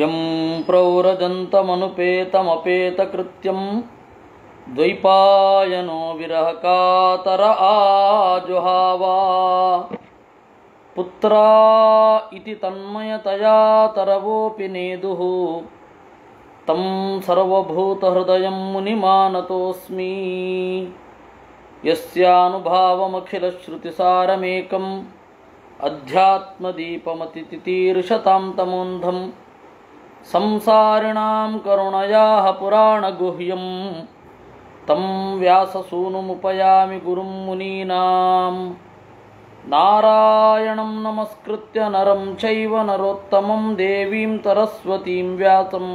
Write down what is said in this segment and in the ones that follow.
M ಪ್ರವ್ರಜಂತಮನುಪೇತಮಪೇತಕೃತ್ಯಂ ದ್ವೈಪಾಯನೋ ವಿರಹಕಾತರ ಆಜುಹಾವ ಪುತ್ರಾ ಇತಿ ತನ್ಮಯತಯಾ ತರವೋಪಿ ನೇದುಃ ತಂ ಸರ್ವಭೂತಹೃದಯಂ ಮುನಿಮಾನತೋಸ್ಮಿ ಯಸ್ಯಾನುಭಾವಮಖಿಲಶ್ರುತಿಸಾರಮೇಕಂ ಅಧ್ಯಾತ್ಮದೀಪಮತಿತಿತೀರ್ಷತಾಂ ತಮೋಂಧಂ ಸಂಸಾರಿಣಾಂ ಕರುಣಯಾಃ ಪುರಾಣಗುಹ್ಯಂ ತಂ ವ್ಯಾಸಸೂನುಮುಪಯಾಮಿ ಗುರುಂ ಮುನೀನಾಂ ನಾರಾಯಣಂ ನಮಸ್ಕೃತ್ಯ ನರಂ ಚೈವ ನರೋತ್ತಮಂ ದೇವೀಂ ಸರಸ್ವತೀಂ ವ್ಯಾಸಂ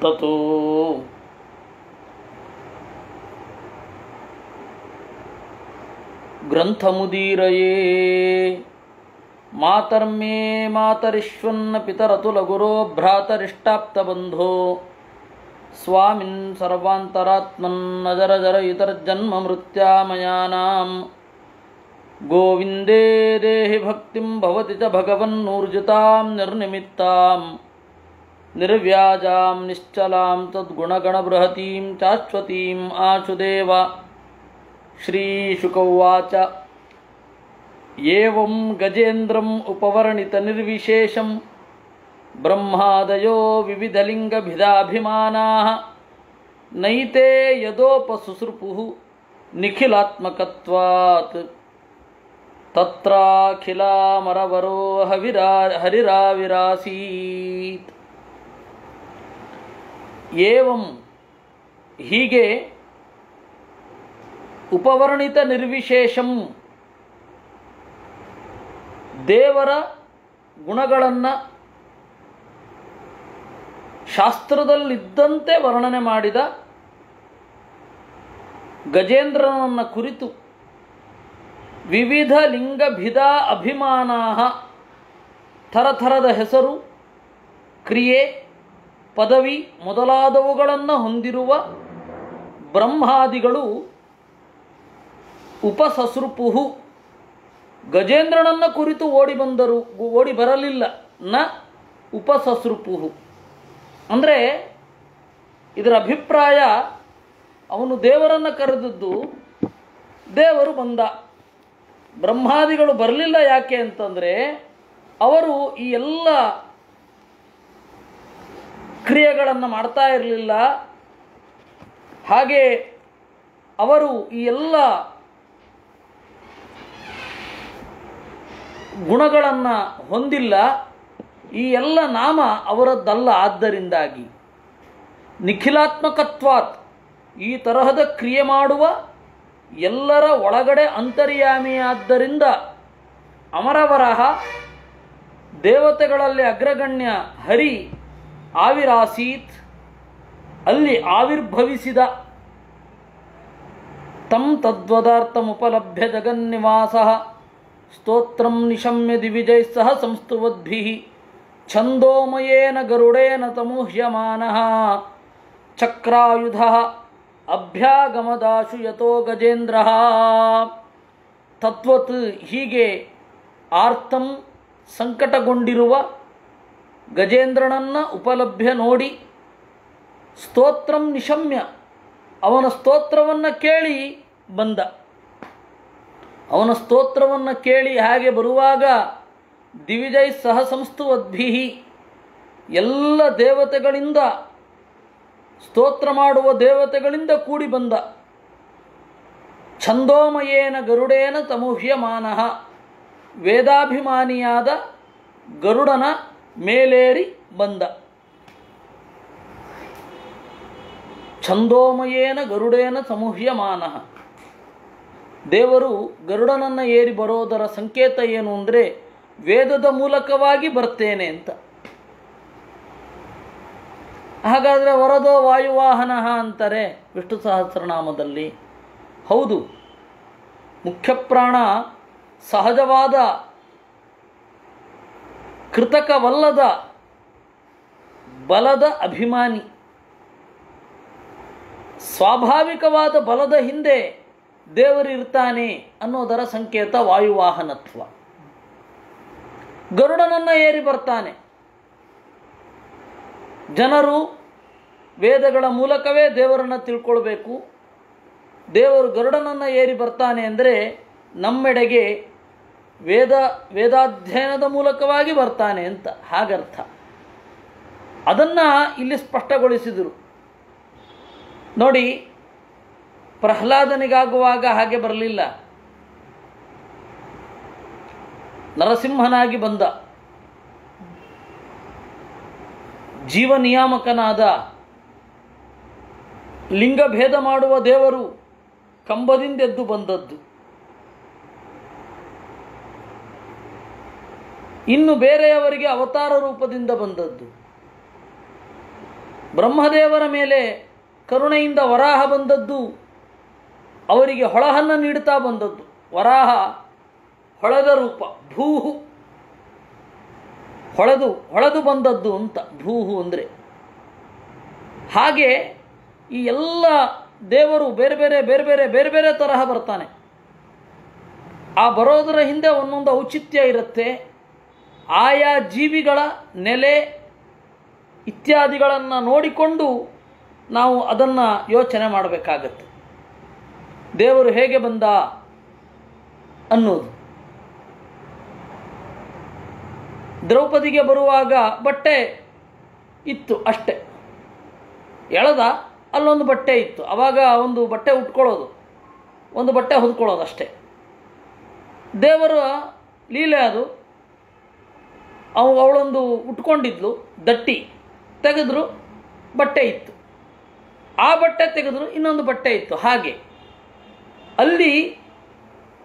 ತತೋ ಗ್ರಂಥಮುದೀರಯೇ ಮಾತರ್ಮೇ ಮಾತರಿಶ್ವನ್ನ ಪಿತರತುಲಗುರೋ ಭ್ರಾತರಿಷ್ಟಾಪ್ತಬಂಧೋ ಸ್ವಾಮಿನ್ ಸರ್ವಾಂತರಾತ್ಮನ್ ನಜರಜರ ಇತರ್ಜನ್ಮ ಮೃತ್ಯಾಮಯಾನಾಂ ಗೋವಿಂದೇ ದೇಹಿ ಭಕ್ತಿಂ ಭವತಿ ಚ ಭಗವನ್ನೂರ್ಜಿತಾಂ ನಿರ್ನಿಮಿತ್ತಾಂ ನಿರ್ವ್ಯಾಜಾಂ ನಿಶ್ಚಲಾಂ ತದ್ಗುಣಗಣಬೃಹತೀಂ ಶಾಶ್ವತೀಂ ಆಶುದೇವ ಶ್ರೀಶುಕೌವಾಚ ಏವಂ ಗಜೇಂದ್ರಂ ಉಪವರ್ಣಿತನಿರ್ವಿಶೇಷಂ ಬ್ರಹ್ಮಾದಯೋ ವಿವಿಧಲಿಂಗಭಿದಾಭಿಮಾನಾಃ ನೈತೆ ಯದೋಪಸುಸೃಪುಃ ನಿಖಿಲಾತ್ಮಕತ್ವಾತ್ ತತ್ರಾಖಿಲಾಮರವರೋ ಹರಿರಾವಿರಾಸೀತ್. ಏವಂ ಹೀಗೆ ಉಪವರ್ಣಿತ ನಿರ್ವಿಶೇಷಂ ದೇವರ ಗುಣಗಳನ್ನು ಶಾಸ್ತ್ರದಲ್ಲಿದ್ದಂತೆ ವರ್ಣನೆ ಮಾಡಿದ ಗಜೇಂದ್ರನನ್ನು ಕುರಿತು ವಿವಿಧ ಲಿಂಗಭಿದ ಅಭಿಮಾನಾಃ ಥರಥರದ ಹೆಸರು, ಕ್ರಿಯೆ, ಪದವಿ ಮೊದಲಾದವುಗಳನ್ನು ಹೊಂದಿರುವ ಬ್ರಹ್ಮಾದಿಗಳು ಉಪಸಸೃಪುಹು ಗಜೇಂದ್ರನನ್ನು ಕುರಿತು ಓಡಿ ಬರಲಿಲ್ಲ. ನ ಉಪಸಸೃಪುಹು ಅಂದರೆ ಇದರ ಅಭಿಪ್ರಾಯ, ಅವನು ದೇವರನ್ನು ಕರೆದದ್ದು, ದೇವರು ಬಂದ, ಬ್ರಹ್ಮಾದಿಗಳು ಬರಲಿಲ್ಲ. ಯಾಕೆ ಅಂತಂದರೆ ಅವರು ಈ ಎಲ್ಲ ಕ್ರಿಯೆಗಳನ್ನು ಮಾಡ್ತಾ ಇರಲಿಲ್ಲ. ಹಾಗೆ ಅವರು ಈ ಎಲ್ಲ ಗುಣಗಳನ್ನು ಹೊಂದಿಲ್ಲ. ಈ ಎಲ್ಲ ನಾಮ ಅವರದ್ದಲ್ಲ. ಆದ್ದರಿಂದಾಗಿ ನಿಖಿಲಾತ್ಮಕತ್ವಾತ್, ಈ ತರಹದ ಕ್ರಿಯೆ ಮಾಡುವ ಎಲ್ಲರ ಒಳಗಡೆ ಅಂತರ್ಯಾಮಿಯಾದ್ದರಿಂದ ಅಮರವರಹ, ದೇವತೆಗಳಲ್ಲಿ ಅಗ್ರಗಣ್ಯ ಹರಿ ಆವಿರಾಸೀತ್, ಅಲ್ಲಿ ಆವಿರ್ಭವಿಸಿದ. ತಂ ತದ್ವದಾರ್ಥಮುಪಲಭ್ಯ ಜಗನ್ನಿವಾಸಃ ಸ್ತೋತ್ರಂ ನಿಶಮ್ಯ ದಿವಿಜೈಃ ಸಹ ಸಂಸ್ತುವದ್ಭಿಃ ಛಂದೋಮಯೇನ ಗರುಡೇನ ತಮುಹ್ಯಮಾನಃ ಚಕ್ರಾಯುಧಃ ಅಭ್ಯಾಗಮದಾಶು ಯತೋ ಗಜೇಂದ್ರಃ. ತತ್ವತ್ ಹೀಗೆ ಆರ್ತಂ ಸಂಕಟಗೊಂಡಿರುವ ಗಜೇಂದ್ರನನ್ನು ಉಪಲಭ್ಯ ನೋಡಿ, ಸ್ತೋತ್ರಂ ನಿಶಮ್ಯ ಅವನ ಸ್ತೋತ್ರವನ್ನು ಕೇಳಿ ಬಂದ. ಅವನ ಸ್ತೋತ್ರವನ್ನು ಕೇಳಿ ಹಾಗೆ ಬರುವಾಗ ದಿವಿಜೈ ಸಹ ಸಂಸ್ತುವದ್ಭಿಹಿ, ಎಲ್ಲ ದೇವತೆಗಳಿಂದ, ಸ್ತೋತ್ರ ಮಾಡುವ ದೇವತೆಗಳಿಂದ ಕೂಡಿ ಬಂದ. ಛಂದೋಮಯೇನ ಗರುಡೇನ ತಮುಹ್ಯಮಾನಃ, ವೇದಾಭಿಮಾನಿಯಾದ ಗರುಡನ ಮೇಲೇರಿ ಬಂದ. ಛಂದೋಮಯೇನ ಗರುಡೇನ ಸಮುಹ್ಯಮಾನಃ, ದೇವರು ಗರುಡನನ್ನು ಏರಿ ಬರೋದರ ಸಂಕೇತ ಏನು ಅಂದರೆ ವೇದದ ಮೂಲಕವಾಗಿ ಬರ್ತೇನೆ ಅಂತ. ಹಾಗಾದರೆ ವರದೋ ವಾಯುವಾಹನ ಅಂತಾರೆ ವಿಷ್ಣು ಸಹಸ್ರನಾಮದಲ್ಲಿ. ಹೌದು, ಮುಖ್ಯಪ್ರಾಣ ಸಹಜವಾದ ಕೃತಕವಲ್ಲದ ಬಲದ ಅಭಿಮಾನಿ. ಸ್ವಾಭಾವಿಕವಾದ ಬಲದ ಹಿಂದೆ ದೇವರಿರ್ತಾನೆ ಅನ್ನೋದರ ಸಂಕೇತ ವಾಯುವಾಹನತ್ವ. ಗರುಡನನ್ನು ಏರಿ ಬರ್ತಾನೆ. ಜನರು ವೇದಗಳ ಮೂಲಕವೇ ದೇವರನ್ನು ತಿಳ್ಕೊಳ್ಬೇಕು. ದೇವರು ಗರುಡನನ್ನು ಏರಿ ಬರ್ತಾನೆ ಅಂದರೆ ನಮ್ಮೆಡೆಗೆ ವೇದಾಧ್ಯಯನದ ಮೂಲಕವಾಗಿ ಬರ್ತಾನೆ ಅಂತ ಹಾಗರ್ಥ. ಅದನ್ನು ಇಲ್ಲಿ ಸ್ಪಷ್ಟಗೊಳಿಸಿದರು. ನೋಡಿ, ಪ್ರಹ್ಲಾದನಿಗಾಗುವಾಗ ಹಾಗೆ ಬರಲಿಲ್ಲ. ನರಸಿಂಹನಾಗಿ ಬಂದ, ಜೀವ ನಿಯಾಮಕನಾದ, ಲಿಂಗಭೇದ ಮಾಡುವ ದೇವರು ಕಂಬದಿಂದೆದ್ದು ಬಂದದ್ದು. ಇನ್ನು ಬೇರೆಯವರಿಗೆ ಅವತಾರ ರೂಪದಿಂದ ಬಂದದ್ದು. ಬ್ರಹ್ಮದೇವರ ಮೇಲೆ ಕರುಣೆಯಿಂದ ವರಾಹ ಬಂದದ್ದು, ಅವರಿಗೆ ಹೊಳಹನ್ನು ನೀಡುತ್ತಾ ಬಂದದ್ದು. ವರಾಹ ಹೊಳೆದ ರೂಪ, ಭೂಹು ಹೊಳೆದು ಬಂದದ್ದು ಅಂತ ಭೂಹು ಅಂದರೆ. ಹಾಗೆ ಈ ಎಲ್ಲ ದೇವರು ಬೇರೆ ಬೇರೆ ತರಹ ಬರ್ತಾನೆ. ಆ ಬರೋದರ ಹಿಂದೆ ಒಂದೊಂದು ಔಚಿತ್ಯ ಇರುತ್ತೆ. ಆಯಾ ಜೀವಿಗಳ ನೆಲೆ ಇತ್ಯಾದಿಗಳನ್ನು ನೋಡಿಕೊಂಡು ನಾವು ಅದನ್ನು ಯೋಚನೆ ಮಾಡಬೇಕಾಗತ್ತೆ. ದೇವರು ಹೇಗೆ ಬಂದ ಅನ್ನೋದು. ದ್ರೌಪದಿಗೆ ಬರುವಾಗ ಬಟ್ಟೆ ಇತ್ತು ಅಷ್ಟೆ, ಎಳೆದ ಅಲ್ಲೊಂದು ಬಟ್ಟೆ ಇತ್ತು. ಆವಾಗ ಒಂದು ಬಟ್ಟೆ ಉಟ್ಕೊಳ್ಳೋದು, ಒಂದು ಬಟ್ಟೆ ಹೊದ್ಕೊಳ್ಳೋದು ಅಷ್ಟೇ. ದೇವರ ಲೀಲೆ ಅದು. ಅವಳೊಂದು ಉಟ್ಕೊಂಡಿದ್ಲು, ದಟ್ಟಿ ತೆಗೆದ್ರು, ಬಟ್ಟೆ ಇತ್ತು. ಆ ಬಟ್ಟೆ ತೆಗೆದ್ರು, ಇನ್ನೊಂದು ಬಟ್ಟೆ ಇತ್ತು. ಹಾಗೆ ಅಲ್ಲಿ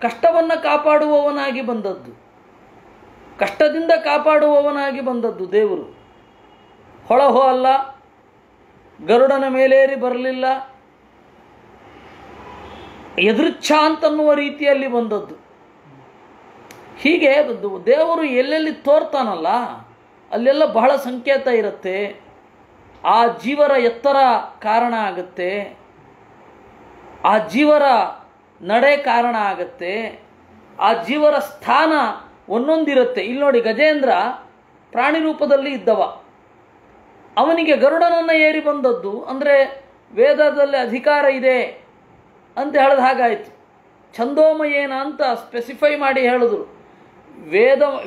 ಕಷ್ಟವನ್ನು ಕಾಪಾಡುವವನಾಗಿ ಬಂದದ್ದು, ಕಷ್ಟದಿಂದ ಕಾಪಾಡುವವನಾಗಿ ಬಂದದ್ದು ದೇವರು. ಹೊಳಹೋ ಅಲ್ಲ, ಗರುಡನ ಮೇಲೇರಿ ಬರಲಿಲ್ಲ, ಎದುರುಚ್ಛಾ ಅಂತನ್ನುವ ರೀತಿಯಲ್ಲಿ ಬಂದದ್ದು. ಹೀಗೆ ದೇವರು ಎಲ್ಲೆಲ್ಲಿ ತೋರ್ತಾನಲ್ಲ ಅಲ್ಲೆಲ್ಲ ಬಹಳ ಸಂಕೇತ ಇರುತ್ತೆ. ಆ ಜೀವರ ಎತ್ತರ ಕಾರಣ ಆಗುತ್ತೆ, ಆ ಜೀವರ ನಡೆ ಕಾರಣ ಆಗುತ್ತೆ, ಆ ಜೀವರ ಸ್ಥಾನ ಒಂದೊಂದಿರುತ್ತೆ. ಇಲ್ಲಿ ನೋಡಿ, ಗಜೇಂದ್ರ ಪ್ರಾಣಿ ರೂಪದಲ್ಲಿ ಇದ್ದವ, ಅವನಿಗೆ ಗರುಡನನ್ನು ಏರಿ ಬಂದದ್ದು ಅಂದರೆ ವೇದದಲ್ಲಿ ಅಧಿಕಾರ ಇದೆ ಅಂತ ಹೇಳಿದ ಹಾಗಾಯಿತು. ಛಂದೋಮಯೇನ ಅಂತ ಸ್ಪೆಸಿಫೈ ಮಾಡಿ ಹೇಳಿದ್ರು.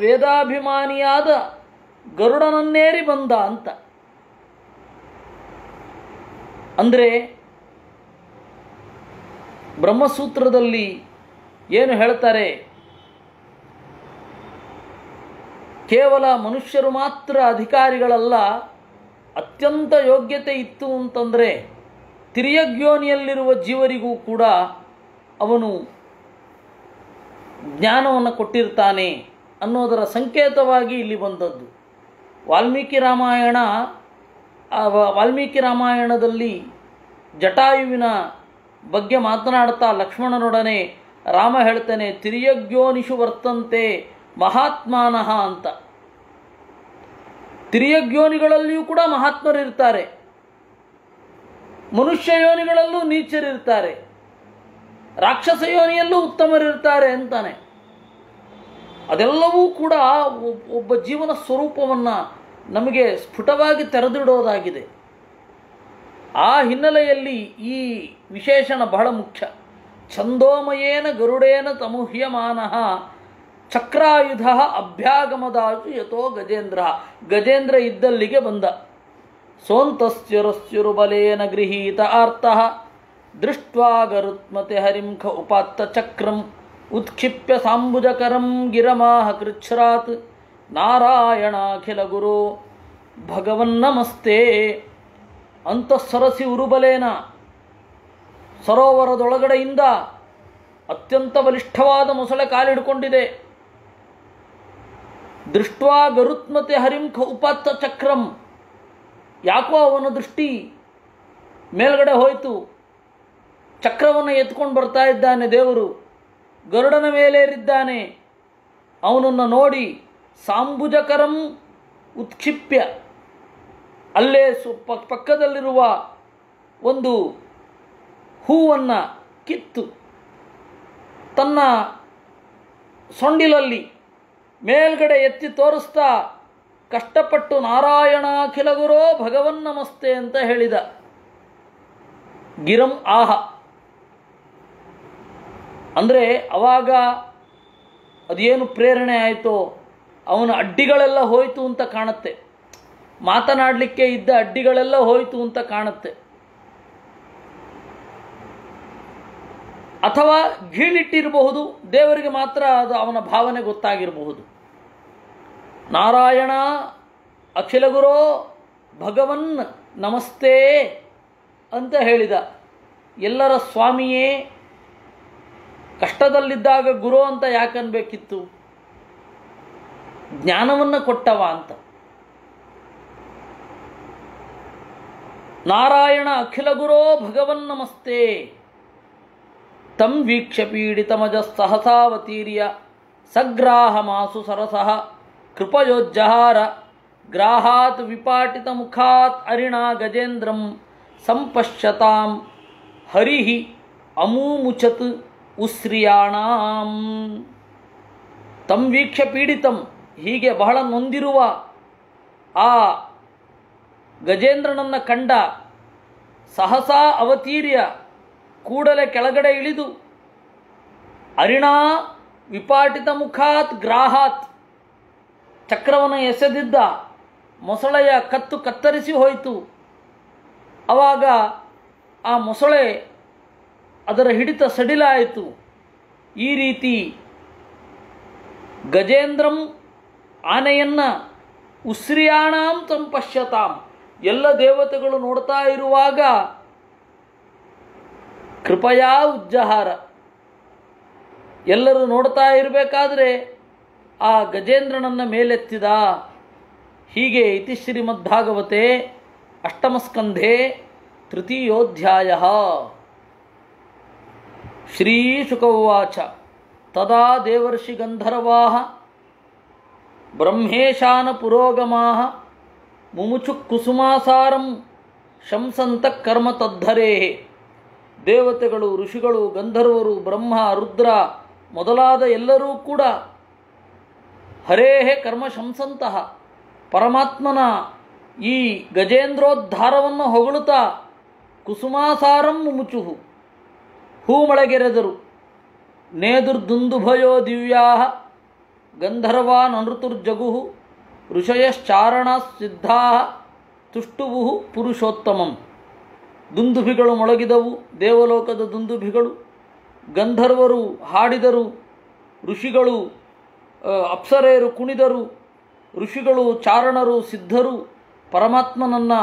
ವೇದಾಭಿಮಾನಿಯಾದ ಗರುಡನನ್ನೇರಿ ಬಂದ ಅಂತ. ಅಂದರೆ ಬ್ರಹ್ಮಸೂತ್ರದಲ್ಲಿ ಏನು ಹೇಳ್ತಾರೆ, ಕೇವಲ ಮನುಷ್ಯರು ಮಾತ್ರ ಅಧಿಕಾರಿಗಳಲ್ಲ, ಅತ್ಯಂತ ಯೋಗ್ಯತೆ ಇತ್ತು ಅಂತಂದರೆ ತಿರ್ಯಗ್ಯೋನಿಯಲ್ಲಿರುವ ಜೀವರಿಗೂ ಕೂಡ ಅವನು ಜ್ಞಾನವನ್ನು ಕೊಟ್ಟಿರ್ತಾನೆ ಅನ್ನೋದರ ಸಂಕೇತವಾಗಿ ಇಲ್ಲಿ ಬಂದದ್ದು. ವಾಲ್ಮೀಕಿ ರಾಮಾಯಣದಲ್ಲಿ ಜಟಾಯುವಿನ ಬಗ್ಗೆ ಮಾತನಾಡ್ತಾ ಲಕ್ಷ್ಮಣನೊಡನೆ ರಾಮ ಹೇಳ್ತಾನೆ, ತಿರ್ಯಗ್ಯೋನಿಷು ವರ್ತಂತೆ ಮಹಾತ್ಮಾನಃ ಅಂತ. ತಿರ್ಯಗ್ಯೋನಿಗಳಲ್ಲಿಯೂ ಕೂಡ ಮಹಾತ್ಮರಿರ್ತಾರೆ, ಮನುಷ್ಯ ಯೋನಿಗಳಲ್ಲೂ ನೀಚರಿರ್ತಾರೆ, ರಾಕ್ಷಸ ಯೋನಿಯಲ್ಲೂ ಉತ್ತಮರಿರ್ತಾರೆ ಅಂತಾನೆ. ಅದೆಲ್ಲವೂ ಕೂಡ ಒಬ್ಬ ಜೀವನ ಸ್ವರೂಪವನ್ನು ನಮಗೆ ಸ್ಫುಟವಾಗಿ ತೆರೆದಿಡೋದಾಗಿದೆ. ಆ ಹಿನ್ನೆಲೆಯಲ್ಲಿ ಈ ವಿಶೇಷಣ ಬಹಳ ಮುಖ್ಯ. ಛಂದೋಮಯೇನ ಗರುಡೇನ ತಮುಹ್ಯಮಾನಃ ಚಕ್ರಾಯುಧ ಅಭ್ಯಾಗಮದಾಚು ಯಥೋ ಗಜೇಂದ್ರ. ಗಜೇಂದ್ರ ಇದ್ದಲ್ಲಿಗೆ ಬಂದ. ಸೋಂತಸ್ಯುರಸ್ಯುರುಬಲೇನ ಗೃಹೀತ ಆರ್ತಃ ದೃಷ್ಟ್ವಾ ಗರುತ್ಮತೆ ಹರಿಂಖ ಉಪಾತ್ತ ಚಕ್ರಂ ಉತ್ಕ್ಷಿಪ್ಯ ಸಾಂಬುಜಕರಂ ಗಿರಮಾಹ ಕೃಚ್ಛ್ರಾತ್ ನಾರಾಯಣಾಖಿಲ ಗುರು ಭಗವನ್ನಮಸ್ತೆ. ಅಂತಃಸರಸಿ ಉರುಬಲೇನ ಸರೋವರದೊಳಗಡೆಯಿಂದ ಅತ್ಯಂತ ಬಲಿಷ್ಠವಾದ ಮೊಸಳೆ ಕಾಲಿಡ್ಕೊಂಡಿದೆ. ದೃಷ್ಟ್ವಾ ಗರುತ್ಮತೆ ಹರಿಂಖ ಉಪಾತ್ತ ಚಕ್ರಂ. ಯಾಕೋ ಅವನ ದೃಷ್ಟಿ ಮೇಲ್ಗಡೆ ಹೋಯಿತು. ಚಕ್ರವನ್ನು ಎತ್ಕೊಂಡು ಬರ್ತಾ ಇದ್ದಾನೆ ದೇವರು, ಗರುಡನ ಮೇಲೇರಿದ್ದಾನೆ. ಅವನನ್ನು ನೋಡಿ ಸಾಂಬುಜಕರಂ ಉತ್ಕ್ಷಿಪ್ಯ, ಅಲ್ಲೇ ಪಕ್ಕದಲ್ಲಿರುವ ಒಂದು ಹೂವನ್ನು ಕಿತ್ತು ತನ್ನ ಸೊಂಡಿಲಲ್ಲಿ ಮೇಲ್ಗಡೆ ಎತ್ತಿ ತೋರಿಸ್ತಾ ಕಷ್ಟಪಟ್ಟು ನಾರಾಯಣಾಖಿಲ ಗುರೋ ಭಗವನ್ ನಮಸ್ತೆ ಅಂತ ಹೇಳಿದ. ಗಿರಂ ಆಹ ಅಂದರೆ ಅವಾಗ ಅದೇನು ಪ್ರೇರಣೆ ಆಯಿತೋ ಅವನ ಅಡ್ಡಿಗಳೆಲ್ಲ ಹೋಯಿತು ಅಂತ ಕಾಣುತ್ತೆ. ಮಾತನಾಡಲಿಕ್ಕೆ ಇದ್ದ ಅಡ್ಡಿಗಳೆಲ್ಲ ಹೋಯಿತು ಅಂತ ಕಾಣುತ್ತೆ. ಅಥವಾ ಗೀಳಿಟ್ಟಿರಬಹುದು, ದೇವರಿಗೆ ಮಾತ್ರ ಅದು ಅವನ ಭಾವನೆ ಗೊತ್ತಾಗಿರಬಹುದು. ನಾರಾಯಣ ಅಖಿಲ ಗುರೋ ಭಗವನ್ ನಮಸ್ತೆ ಅಂತ ಹೇಳಿದ. ಎಲ್ಲರ ಸ್ವಾಮಿಯೇ, ಕಷ್ಟದಲ್ಲಿದ್ದಾಗ ಗುರು ಅಂತ ಯಾಕನ್ಬೇಕಿತ್ತು? ಜ್ಞಾನವನ್ನು ಕೊಟ್ಟವ ಅಂತ. ನಾರಾಯಣ ಅಖಿಲ ಗುರೋ ಭಗವನ್ ನಮಸ್ತೆ ತಂ ವೀಕ್ಷ್ಯ ಪೀಡಿತಮಜ ಸಹಸಾವತೀರ್ಯ ಸಗ್ರಾಹ ಮಾಸು ಸರಸಃ ಕೃಪಯೋಜ್ಜಹಾರ ಗ್ರಾಹಾತ್ ವಿಪಾಟಿತ ಮುಖಾತ್ ಅರಿಣಾ ಗಜೇಂದ್ರಂ ಸಂಪಶ್ಯತಾಂ ಹರಿಹಿ ಅಮೂಮುಚತ್ ಉಸ್ರಿಯಾಣಾಂ. ತಂ ವೀಕ್ಷ್ಯ ಪೀಡಿತಂ, ಹೀಗೆ ಬಹಳ ನೊಂದಿರುವ ಆ ಗಜೇಂದ್ರನನ್ನು ಕಂಡ. ಸಹಸಾ ಅವತೀರ್ಯ, ಕೂಡಲೇ ಕೆಳಗಡೆ ಇಳಿದು. ಅರಿಣಾ ವಿಪಾಟಿತ ಮುಖಾತ್ ಗ್ರಾಹಾತ್, ಚಕ್ರವನ್ನು ಎಸೆದಿದ್ದ ಮೊಸಳೆಯ ಕತ್ತು ಕತ್ತರಿಸಿ ಹೋಯಿತು. ಆವಾಗ ಆ ಮೊಸಳೆ ಅದರ ಹಿಡಿತ ಸಡಿಲಾಯಿತು. ಈ ರೀತಿ ಗಜೇಂದ್ರಂ ಆನೆಯನ್ನು ಉಸ್ರಿಯಾಣಾಂ ಸಂಪಶ್ಯತಾಂ, ಎಲ್ಲ ದೇವತೆಗಳು ನೋಡ್ತಾ ಇರುವಾಗ ಕೃಪಯಾ ಉಜ್ಜಹಾರ, ಎಲ್ಲರೂ ನೋಡ್ತಾ ಇರಬೇಕಾದ್ರೆ ಆ ಗಜೇಂದ್ರನನ್ನು ಮೇಲೆತ್ತಿದ. ಹೀಗೆ ಇತಿ ಶ್ರೀಮದ್ಭಾಗವತೆ ಅಷ್ಟಮಸ್ಕಂಧೆ ತೃತೀಯೋಧ್ಯಾಯಃ. ಶ್ರೀಶುಕ ಉವಾಚ ತದಾ ದೇವರ್ಷಿ ಗಂಧರ್ವಾಃ ಬ್ರಹ್ಮೇಶಾನ ಪುರೋಗಮಾಃ ಮುಮುಚು ಕುಸುಮಾಸಾರಂ ಶಂಸಂತ ಕರ್ಮ ತದ್ಧರೇಃ. ದೇವತೆಗಳು, ಋಷಿಗಳು, ಗಂಧರ್ವರು, ಬ್ರಹ್ಮ, ರುದ್ರ ಮೊದಲಾದ ಎಲ್ಲರೂ ಕೂಡ ಹರೇಹೇ ಕರ್ಮ ಶಂಸಂತಹ, ಪರಮಾತ್ಮನ ಈ ಗಜೇಂದ್ರೋದ್ಧಾರವನ್ನು ಹೊಗಳುತ್ತಾ ಕುಸುಮಾಸಾರಂ ಮುಮುಚುಹು, ಹೂಮಳೆಗೆರೆದರು. ನೇದುರ್ದುಂದುಭಯೋ ದಿವ್ಯಾ ಗಂಧರ್ವಾನ್ ಅನೃತುರ್ಜಗುಃ ಋಷಯಶ್ಚಾರಣಾ ಸಿದ್ಧಾ ತುಷ್ಟುವು ಪುರುಷೋತ್ತಮಂ. ದುಂದುಭಿಗಳು ಮೊಳಗಿದವು, ದೇವಲೋಕದ ದುಂದುಭಿಗಳು. ಗಂಧರ್ವರು ಹಾಡಿದರು, ಋಷಿಗಳು ಅಪ್ಸರೆಯರು ಕುಣಿದರು, ಋಷಿಗಳು, ಚಾರಣರು, ಸಿದ್ಧರು ಪರಮಾತ್ಮನನ್ನ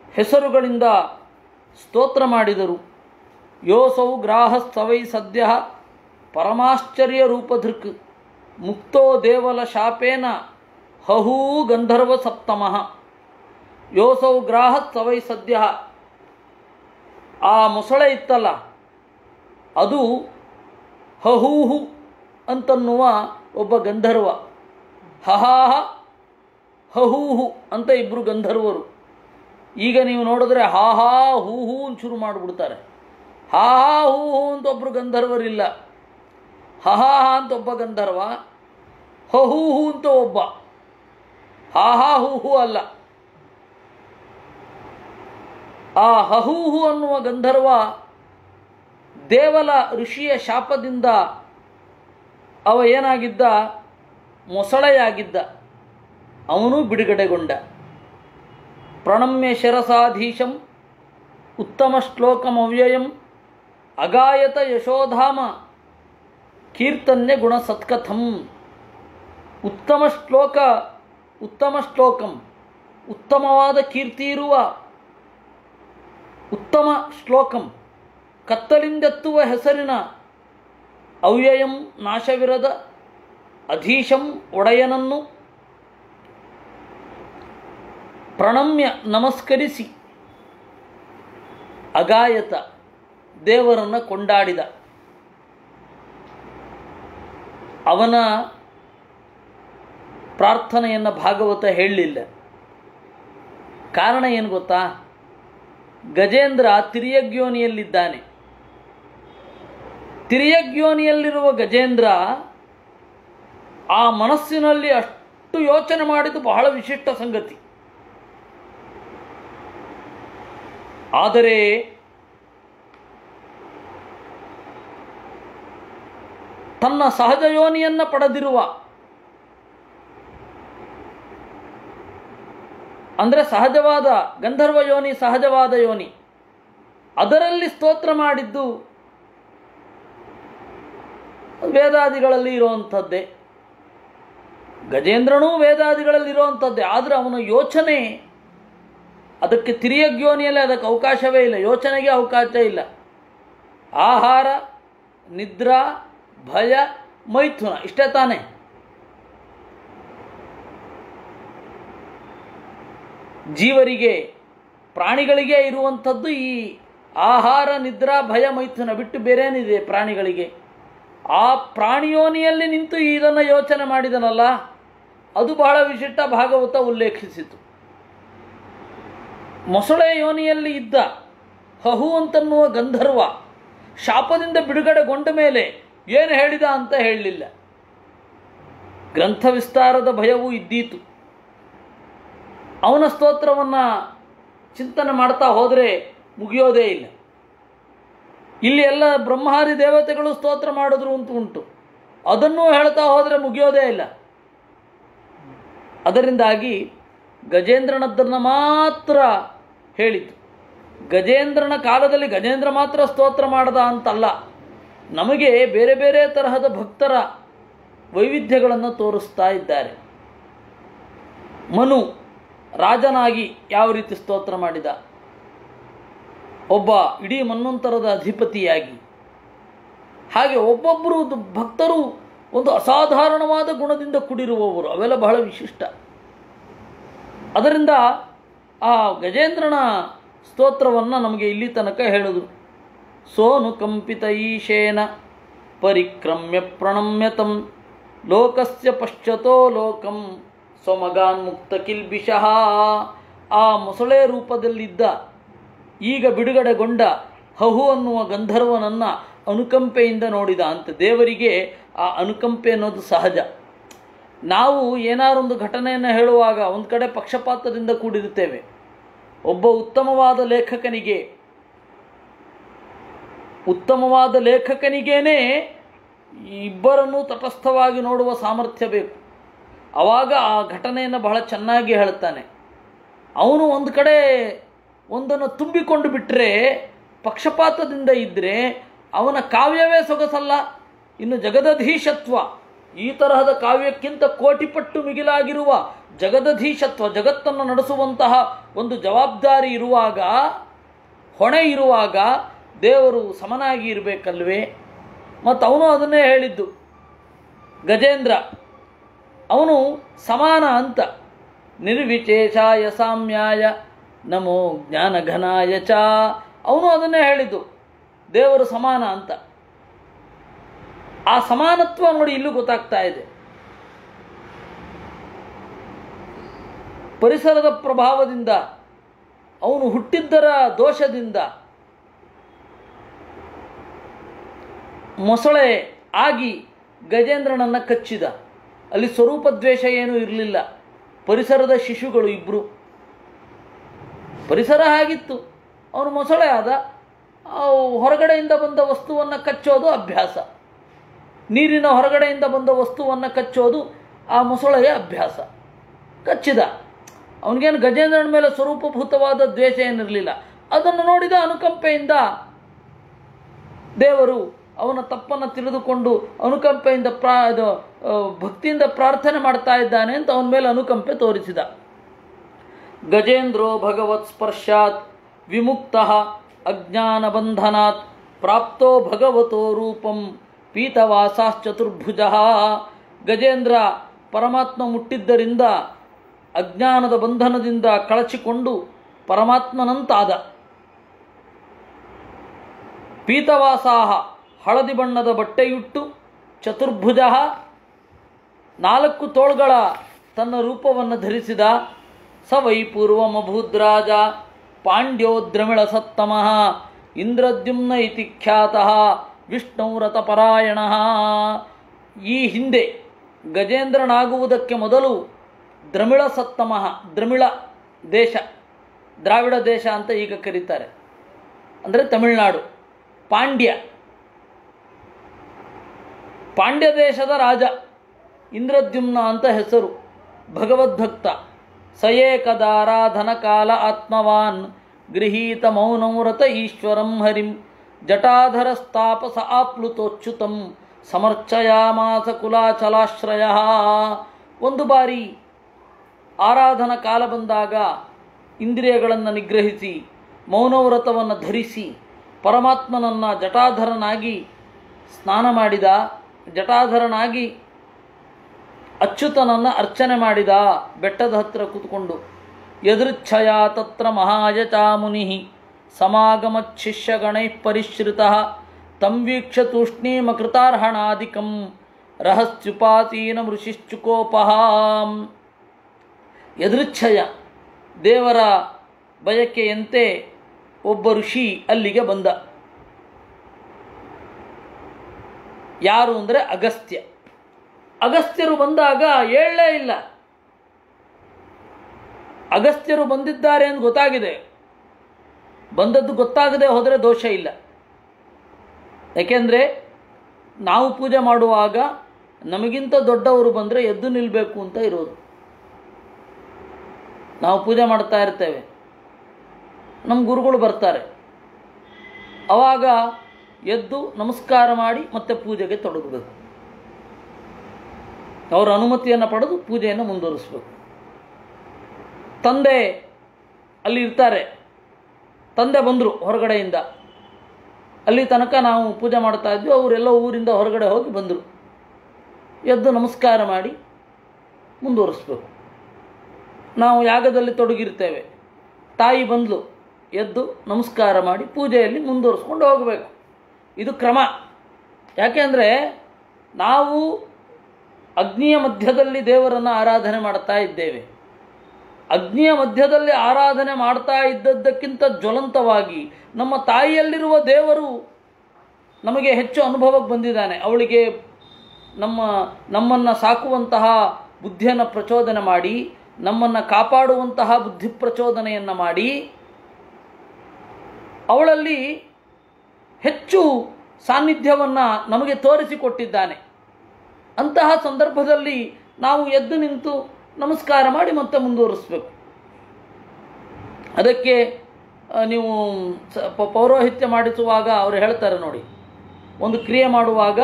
ಹೆಸರುಗಳಿಂದ ಸ್ತೋತ್ರ ಮಾಡಿದರು. ಯೋಸೌ ಗ್ರಾಹಸ್ತವೈ ಸದ್ಯ ಪರಮಾಶ್ಚರ್ಯ ರೂಪಧೃಕ್ ಮುಕ್ತೋ ದೇವಲ ಶಾಪೇನ ಹಹೂ ಗಂಧರ್ವ ಸಪ್ತಮಃ. ಯೋಸೌ ಗ್ರಾಹಸ್ತವೈ ಸದ್ಯ, ಆ ಮೊಸಳೆ ಇತ್ತಲ್ಲ ಅದು ಹಹೂಹು ಅಂತನ್ನುವ ಒಬ್ಬ ಗಂಧರ್ವ, ಹಹಾಹ ಹಹೂಹು ಅಂತ ಇಬ್ಬರು ಗಂಧರ್ವರು. ಈಗ ನೀವು ನೋಡಿದ್ರೆ ಹಾಹಾ ಹೂಹೂ ಅಂತ ಶುರು ಮಾಡಿಬಿಡ್ತಾರೆ. ಹಾಹಾ ಹೂಹೂ ಅಂತ ಒಬ್ಬರು ಗಂಧರ್ವರಿಲ್ಲ. ಹಹಾಹ ಅಂತ ಒಬ್ಬ ಗಂಧರ್ವ, ಹಹೂಹು ಅಂತ ಒಬ್ಬ. ಹಾಹಾ ಹೂಹೂ ಅಲ್ಲ. ಆ ಹಹೂಹು ಅನ್ನುವ ಗಂಧರ್ವ ದೇವಲ ಋಷಿಯ ಶಾಪದಿಂದ ಅವ ಏನಾಗಿದ್ದ, ಮೊಸಳೆಯಾಗಿದ್ದ. ಅವನು ಬಿಡುಗಡೆಗೊಂಡ. ಪ್ರಣಮ್ಯ ಶರಸಾಧೀಶಂ ಉತ್ತಮ ಶ್ಲೋಕಮವ್ಯಯಂ ಅಗಾಯತ ಯಶೋಧಾಮ ಕೀರ್ತನ್ಯ ಗುಣ ಸತ್ಕಥಂ. ಉತ್ತಮ ಶ್ಲೋಕಂ, ಉತ್ತಮವಾದ ಕೀರ್ತಿ ಇರುವ ಉತ್ತಮ ಶ್ಲೋಕಂ, ಕತ್ತಲಿಂದೆತ್ತುವ ಹೆಸರಿನ ಅವ್ಯಯಂ ನಾಶವಿರದ ಅಧೀಶಂ ಒಡೆಯನನ್ನು ಪ್ರಣಮ್ಯ ನಮಸ್ಕರಿಸಿ ಅಗಾಯತ ದೇವರನ್ನು ಕೊಂಡಾಡಿದ. ಅವನ ಪ್ರಾರ್ಥನೆಯನ್ನು ಭಾಗವತ ಹೇಳಲಿಲ್ಲ. ಕಾರಣ ಏನು ಗೊತ್ತಾ? ಗಜೇಂದ್ರ ತಿರ್ಯಗ್ಯೋನಿಯಲ್ಲಿದ್ದಾನೆ. ತಿರ್ಯಗ್ಯೋನಿಯಲ್ಲಿರುವ ಗಜೇಂದ್ರ ಆ ಮನಸ್ಸಿನಲ್ಲಿ ಇಷ್ಟು ಯೋಚನೆ ಮಾಡಿದ್ದು ಬಹಳ ವಿಶಿಷ್ಟ ಸಂಗತಿ. ಆದರೆ ತನ್ನ ಸಹಜ ಯೋನಿಯನ್ನು ಪಡೆದಿರುವ, ಅಂದರೆ ಸಹಜವಾದ ಗಂಧರ್ವ ಯೋನಿ, ಸಹಜವಾದ ಯೋನಿ, ಅದರಲ್ಲಿ ಸ್ತೋತ್ರ ಮಾಡಿದ್ದು ವೇದಾದಿಗಳಲ್ಲಿ ಇರುವಂಥದ್ದೇ. ಗಜೇಂದ್ರನೂ ವೇದಾದಿಗಳಲ್ಲಿ ಇರುವಂಥದ್ದೇ. ಆದರೆ ಅವನ ಯೋಚನೆ ಅದಕ್ಕೆ ತಿರಿಯಗ್ಯೋನಿಯಲ್ಲಿ ಅದಕ್ಕೆ ಅವಕಾಶವೇ ಇಲ್ಲ, ಯೋಚನೆಗೆ ಅವಕಾಶ ಇಲ್ಲ. ಆಹಾರ, ನಿದ್ರಾ, ಭಯ, ಮೈಥುನ ಇಷ್ಟೇ ತಾನೇ. ಜೀವರಿಗೆ, ಪ್ರಾಣಿಗಳಿಗೆ ಇರುವಂಥದ್ದು ಈ ಆಹಾರ, ನಿದ್ರಾ, ಭಯ, ಮೈಥುನ ಬಿಟ್ಟು ಬೇರೇನಿದೆ ಪ್ರಾಣಿಗಳಿಗೆ? ಆ ಪ್ರಾಣಿಯೋನಿಯಲ್ಲಿ ನಿಂತು ಇದನ್ನು ಯೋಚನೆ ಮಾಡಿದನಲ್ಲ, ಅದು ಬಹಳ ವಿಶಿಷ್ಟ. ಭಾಗವತ ಉಲ್ಲೇಖಿಸಿತು. ಮೊಸಳೆ ಯೋನಿಯಲ್ಲಿ ಇದ್ದ ಹಹು ಅಂತನ್ನುವ ಗಂಧರ್ವ ಶಾಪದಿಂದ ಬಿಡುಗಡೆಗೊಂಡ ಮೇಲೆ ಏನು ಹೇಳಿದ ಅಂತ ಹೇಳಲಿಲ್ಲ. ಗ್ರಂಥ ವಿಸ್ತಾರದ ಭಯವೂ ಇದ್ದೀತು. ಅವನ ಸ್ತೋತ್ರವನ್ನು ಚಿಂತನೆ ಮಾಡ್ತಾ ಹೋದರೆ ಮುಗಿಯೋದೇ ಇಲ್ಲ. ಇಲ್ಲಿ ಎಲ್ಲ ಬ್ರಹ್ಮಾದಿ ದೇವತೆಗಳು ಸ್ತೋತ್ರ ಮಾಡಿದ್ರು ಅಂತ ಉಂಟು, ಅದನ್ನೂ ಹೇಳ್ತಾ ಹೋದರೆ ಮುಗಿಯೋದೇ ಇಲ್ಲ. ಅದರಿಂದಾಗಿ ಗಜೇಂದ್ರನದ್ದನ್ನು ಮಾತ್ರ ಹೇಳಿದ್ದು. ಗಜೇಂದ್ರನ ಕಾಲದಲ್ಲಿ ಗಜೇಂದ್ರ ಮಾತ್ರ ಸ್ತೋತ್ರ ಮಾಡದ ಅಂತಲ್ಲ, ನಮಗೆ ಬೇರೆ ಬೇರೆ ತರಹದ ಭಕ್ತರ ವೈವಿಧ್ಯಗಳನ್ನು ತೋರಿಸ್ತಾ ಇದ್ದಾರೆ. ಮನು ರಾಜನಾಗಿ ಯಾವ ರೀತಿ ಸ್ತೋತ್ರ ಮಾಡಿದ, ಒಬ್ಬ ಇಡೀ ಮನ್ವಂತರದ ಅಧಿಪತಿಯಾಗಿ, ಹಾಗೆ ಒಬ್ಬೊಬ್ಬರು ಭಕ್ತರು ಒಂದು ಅಸಾಧಾರಣವಾದ ಗುಣದಿಂದ ಕೂಡಿರುವವರು, ಅವೆಲ್ಲ ಬಹಳ ವಿಶಿಷ್ಟ. ಅದರಿಂದ ಆ ಗಜೇಂದ್ರನ ಸ್ತೋತ್ರವನ್ನು ನಮಗೆ ಇಲ್ಲಿ ತನಕ ಹೇಳಿದರು. ಸೋನು ಕಂಪಿತ ಈಶೇನ ಪರಿಕ್ರಮ್ಯ ಪ್ರಣಮ್ಯತಂ ಲೋಕಸ್ಯ ಪಶ್ಚಾತೋ ಲೋಕಂ ಸ್ವಮಗಾನ್ ಮುಕ್ತ ಕಿಲ್ಬಿಷಃ. ಆ ಮೊಸಳೆ ರೂಪದಲ್ಲಿದ್ದ ಈಗ ಬಿಡುಗಡೆಗೊಂಡ ಹಹು ಅನ್ನುವ ಗಂಧರ್ವನನ್ನು ಅನುಕಂಪೆಯಿಂದ ನೋಡಿದ ಅಂತ. ದೇವರಿಗೆ ಆ ಅನುಕಂಪೆ ಅನ್ನೋದು ಸಹಜ. ನಾವು ಏನಾರೊಂದು ಘಟನೆಯನ್ನು ಹೇಳುವಾಗ ಒಂದು ಕಡೆ ಪಕ್ಷಪಾತದಿಂದ ಕೂಡಿರುತ್ತೇವೆ. ಒಬ್ಬ ಉತ್ತಮವಾದ ಲೇಖಕನಿಗೇನೆ ಇಬ್ಬರನ್ನೂ ತಟಸ್ಥವಾಗಿ ನೋಡುವ ಸಾಮರ್ಥ್ಯ ಬೇಕು. ಆವಾಗ ಆ ಘಟನೆಯನ್ನು ಬಹಳ ಚೆನ್ನಾಗಿ ಹೇಳ್ತಾನೆ. ಅವನು ಒಂದು ಕಡೆ ಒಂದನ್ನು ತುಂಬಿಕೊಂಡು ಬಿಟ್ಟರೆ, ಪಕ್ಷಪಾತದಿಂದ ಇದ್ದರೆ ಅವನ ಕಾವ್ಯವೇ ಸೊಗಸಲ್ಲ. ಇನ್ನು ಜಗದಧೀಶತ್ವ, ಈ ತರಹದ ಕಾವ್ಯಕ್ಕಿಂತ ಕೋಟಿಪಟ್ಟು ಮಿಗಿಲಾಗಿರುವ ಜಗದಧೀಶತ್ವ, ಜಗತ್ತನ್ನು ನಡೆಸುವಂತಹ ಒಂದು ಜವಾಬ್ದಾರಿ ಇರುವಾಗ, ಹೊಣೆ ಇರುವಾಗ ದೇವರು ಸಮನಾಗಿ ಇರಬೇಕಲ್ವೇ? ಮತ್ತು ಅವನು ಅದನ್ನೇ ಹೇಳಿದ್ದು. ಗಜೇಂದ್ರ ಅವನು ಸಮಾನ ಅಂತ. ನಿರ್ವಿಶೇಷಾಯ ಸಾಮ್ಯಾಯ ನಮೋ ಜ್ಞಾನಘನಾಯ ಚ, ಅವನು ಅದನ್ನೇ ಹೇಳಿದ್ದು, ದೇವರು ಸಮಾನ ಅಂತ. ಆ ಸಮಾನತ್ವ ನೋಡಿ ಇಲ್ಲೂ ಗೊತ್ತಾಗ್ತಾ ಇದೆ. ಪರಿಸರದ ಪ್ರಭಾವದಿಂದ, ಅವನು ಹುಟ್ಟಿದ್ದರ ದೋಷದಿಂದ ಮೊಸಳೆ ಆಗಿ ಗಜೇಂದ್ರನನ್ನು ಕಚ್ಚಿದ. ಅಲ್ಲಿ ಸ್ವರೂಪ ದ್ವೇಷ ಏನೂ ಇರಲಿಲ್ಲ. ಪರಿಸರದ ಶಿಶುಗಳು ಇಬ್ಬರು, ಪರಿಸರ ಆಗಿತ್ತು, ಅವನು ಮೊಸಳೆ ಆದ. ಹೊರಗಡೆಯಿಂದ ಬಂದ ವಸ್ತುವನ್ನು ಕಚ್ಚೋದು ಅಭ್ಯಾಸ, ನೀರಿನ ಹೊರಗಡೆಯಿಂದ ಬಂದ ವಸ್ತುವನ್ನು ಕಚ್ಚೋದು ಆ ಮೊಸಳೆಯ ಅಭ್ಯಾಸ. ಕಚ್ಚಿದ. ಅವನಿಗೇನು ಗಜೇಂದ್ರನ ಮೇಲೆ ಸ್ವರೂಪಭೂತವಾದ ದ್ವೇಷ ಏನಿರಲಿಲ್ಲ. ಅದನ್ನು ನೋಡಿದ ಅನುಕಂಪೆಯಿಂದ ದೇವರು ಅವನ ತಪ್ಪನ್ನು ತಿಳಿದುಕೊಂಡು ಅನುಕಂಪೆಯಿಂದ ಭಕ್ತಿಯಿಂದ ಪ್ರಾರ್ಥನೆ ಮಾಡ್ತಾ ಇದ್ದಾನೆ ಅಂತ ಅವನ ಮೇಲೆ ಅನುಕಂಪೆ ತೋರಿಸಿದ. ಗಜೇಂದ್ರೋ ಭಗವತ್ ಸ್ಪರ್ಶಾತ್ ವಿಮುಕ್ತಃ ಅಜ್ಞಾನಬಂಧನಾತ್ ಪ್ರಾಪ್ತೋ ಭಗವತೋ ರೂಪಂ ಪೀತವಾಸಾಶ್ಚತುರ್ಭುಜಃ. ಗಜೇಂದ್ರ ಪರಮಾತ್ಮ ಮುಟ್ಟಿದ್ದರಿಂದ ಅಜ್ಞಾನದ ಬಂಧನದಿಂದ ಕಳಚಿಕೊಂಡು ಪರಮಾತ್ಮನಂತಾದ. ಪೀತವಾಸಾಹ ಹಳದಿ ಬಣ್ಣದ ಬಟ್ಟೆಯುಟ್ಟು, ಚತುರ್ಭುಜ 4 ತೋಳ್ಗಳ ತನ್ನ ರೂಪವನ್ನು ಧರಿಸಿದ. ಸ ವೈ ಪೂರ್ವಮಭೂದ್ರಾಜ ಪಾಂಡ್ಯೋ ದ್ರಮಿಳ ಸತ್ತಮಃ ಇಂದ್ರದ್ಯುಮ್ನ ಇತಿ ಖ್ಯಾತಃ ವಿಷ್ಣುರಥಪರಾಯಣಃ. ಈ ಹಿಂದೆ ಗಜೇಂದ್ರನಾಗುವುದಕ್ಕೆ ಮೊದಲು ದ್ರಮಿಳ ಸತ್ತಮಃ, ದ್ರಮಿಳ ದೇಶ, ದ್ರಾವಿಡ ದೇಶ ಅಂತ ಈಗ ಕರೀತಾರೆ, ಅಂದರೆ ತಮಿಳುನಾಡು. ಪಾಂಡ್ಯ, ಪಾಂಡ್ಯ ದೇಶದ ರಾಜ ಇಂದ್ರದ್ಯುಮ್ನ ಅಂತ ಹೆಸರು, ಭಗವದ್ಭಕ್ತ. ಸಯೇಕದಾರಾಧನ ಕಾಲ ಆತ್ಮವಾನ್ ಗೃಹೀತ ಮೌನವ್ರತ ಈಶ್ವರಂ ಹರಿಂ ಜಟಾಧರಸ್ತಾಪಸ ಆಪ್ಲುತೋಚ್ಯುತಂ ಸಮರ್ಚಯಾಮಾಸ ಕುಲಾಚಲಾಶ್ರಯ. ಒಂದು ಬಾರಿ ಆರಾಧನಾ ಕಾಲ ಬಂದಾಗ ಇಂದ್ರಿಯಗಳನ್ನು ನಿಗ್ರಹಿಸಿ ಮೌನವ್ರತವನ್ನು ಧರಿಸಿ ಪರಮಾತ್ಮನನ್ನು ಜಟಾಧರನಾಗಿ ಸ್ನಾನ ಮಾಡಿದ, ಜಟಾಧರನಾಗಿ ಅಚ್ಯುತನನ್ನು ಅರ್ಚನೆ ಮಾಡಿದ ಬೆಟ್ಟದ ಹತ್ತಿರ ಕೂತ್ಕೊಂಡು. ಯದೃಚ್ಛಯ ತತ್ರ ಮಹಾಯಚಾ ಮುನಿ ಸಮಾಗಮಚ್ಛಿಷ್ಯಗಣೈ ಪರಿಶ್ರಿತಃ ತಂ ವೀಕ್ಷ್ಯ ತೂಷ್ಣೀಮಕೃತಾರ್ಹಣಾದಿಕಂ ರಹಸ್ಯುಪಾಸೀನ ಋಷಿಶ್ಚುಕೋಪಃ. ಯದೃಚ್ಛಯ, ದೇವರ ಬಯಕೆಯಂತೆ ಒಬ್ಬ ಋಷಿ ಅಲ್ಲಿಗೆ ಬಂದ. ಯಾರು ಅಂದರೆ ಅಗಸ್ತ್ಯ. ಅಗಸ್ತ್ಯರು ಬಂದಾಗ ಹೇಳಲೇ ಇಲ್ಲ. ಅಗಸ್ತ್ಯರು ಬಂದಿದ್ದಾರೆ ಎಂದು ಗೊತ್ತಾಗಿದೆ, ಬಂದದ್ದು ಗೊತ್ತಾಗದೆ ಹೋದರೆ ದೋಷ ಇಲ್ಲ. ಯಾಕೆಂದರೆ ನಾವು ಪೂಜೆ ಮಾಡುವಾಗ ನಮಗಿಂತ ದೊಡ್ಡವರು ಬಂದರೆ ಎದ್ದು ನಿಲ್ಲಬೇಕು ಅಂತ ಇರೋದು. ನಾವು ಪೂಜೆ ಮಾಡ್ತಾ ಇರ್ತೇವೆ, ನಮ್ಮ ಗುರುಗಳು ಬರ್ತಾರೆ, ಆವಾಗ ಎದ್ದು ನಮಸ್ಕಾರ ಮಾಡಿ ಮತ್ತೆ ಪೂಜೆಗೆ ತೊಡಗಬೇಕು. ಅವರ ಅನುಮತಿಯನ್ನು ಪಡೆದು ಪೂಜೆಯನ್ನು ಮುಂದುವರಿಸಬೇಕು. ತಂದೆ ಅಲ್ಲಿ ಇರ್ತಾರೆ, ತಂದೆ ಬಂದರು ಹೊರಗಡೆಯಿಂದ, ಅಲ್ಲಿ ತನಕ ನಾವು ಪೂಜೆ ಮಾಡ್ತಾ ಇದ್ವಿ, ಅವರೆಲ್ಲ ಊರಿಂದ ಹೊರಗಡೆ ಹೋಗಿ ಬಂದರು, ಎದ್ದು ನಮಸ್ಕಾರ ಮಾಡಿ ಮುಂದುವರಿಸ್ಬೇಕು. ನಾವು ಯಾಗದಲ್ಲಿ ತೊಡಗಿರ್ತೇವೆ, ತಾಯಿ ಬಂದಳು, ಎದ್ದು ನಮಸ್ಕಾರ ಮಾಡಿ ಪೂಜೆಯಲ್ಲಿ ಮುಂದುವರಿಸ್ಕೊಂಡು ಹೋಗಬೇಕು. ಇದು ಕ್ರಮ. ಯಾಕೆಂದರೆ ನಾವು ಅಗ್ನಿಯ ಮಧ್ಯದಲ್ಲಿ ದೇವರನ್ನು ಆರಾಧನೆ ಮಾಡ್ತಾ ಇದ್ದೇವೆ. ಅಗ್ನಿಯ ಮಧ್ಯದಲ್ಲಿ ಆರಾಧನೆ ಮಾಡ್ತಾ ಇದ್ದದ್ದಕ್ಕಿಂತ ಜ್ವಲಂತವಾಗಿ ನಮ್ಮ ತಾಯಿಯಲ್ಲಿರುವ ದೇವರು ನಮಗೆ ಹೆಚ್ಚು ಅನುಭವಕ್ಕೆ ಬಂದಿದ್ದಾನೆ. ಅವಳಿಗೆ ನಮ್ಮನ್ನು ಸಾಕುವಂತಹ ಬುದ್ಧಿಯನ್ನು ಪ್ರಚೋದನೆ ಮಾಡಿ, ನಮ್ಮನ್ನು ಕಾಪಾಡುವಂತಹ ಬುದ್ಧಿ ಪ್ರಚೋದನೆಯನ್ನು ಮಾಡಿ, ಅವಳಲ್ಲಿ ಹೆಚ್ಚು ಸಾನ್ನಿಧ್ಯವನ್ನು ನಮಗೆ ತೋರಿಸಿಕೊಟ್ಟಿದ್ದಾನೆ. ಅಂತಹ ಸಂದರ್ಭದಲ್ಲಿ ನಾವು ಎದ್ದು ನಿಂತು ನಮಸ್ಕಾರ ಮಾಡಿ ಮತ್ತೆ ಮುಂದುವರಿಸಬೇಕು. ಅದಕ್ಕೆ ನೀವು ಪೌರೋಹಿತ್ಯ ಮಾಡಿಸುವಾಗ ಅವರು ಹೇಳ್ತಾರೆ ನೋಡಿ, ಒಂದು ಕ್ರಿಯೆ ಮಾಡುವಾಗ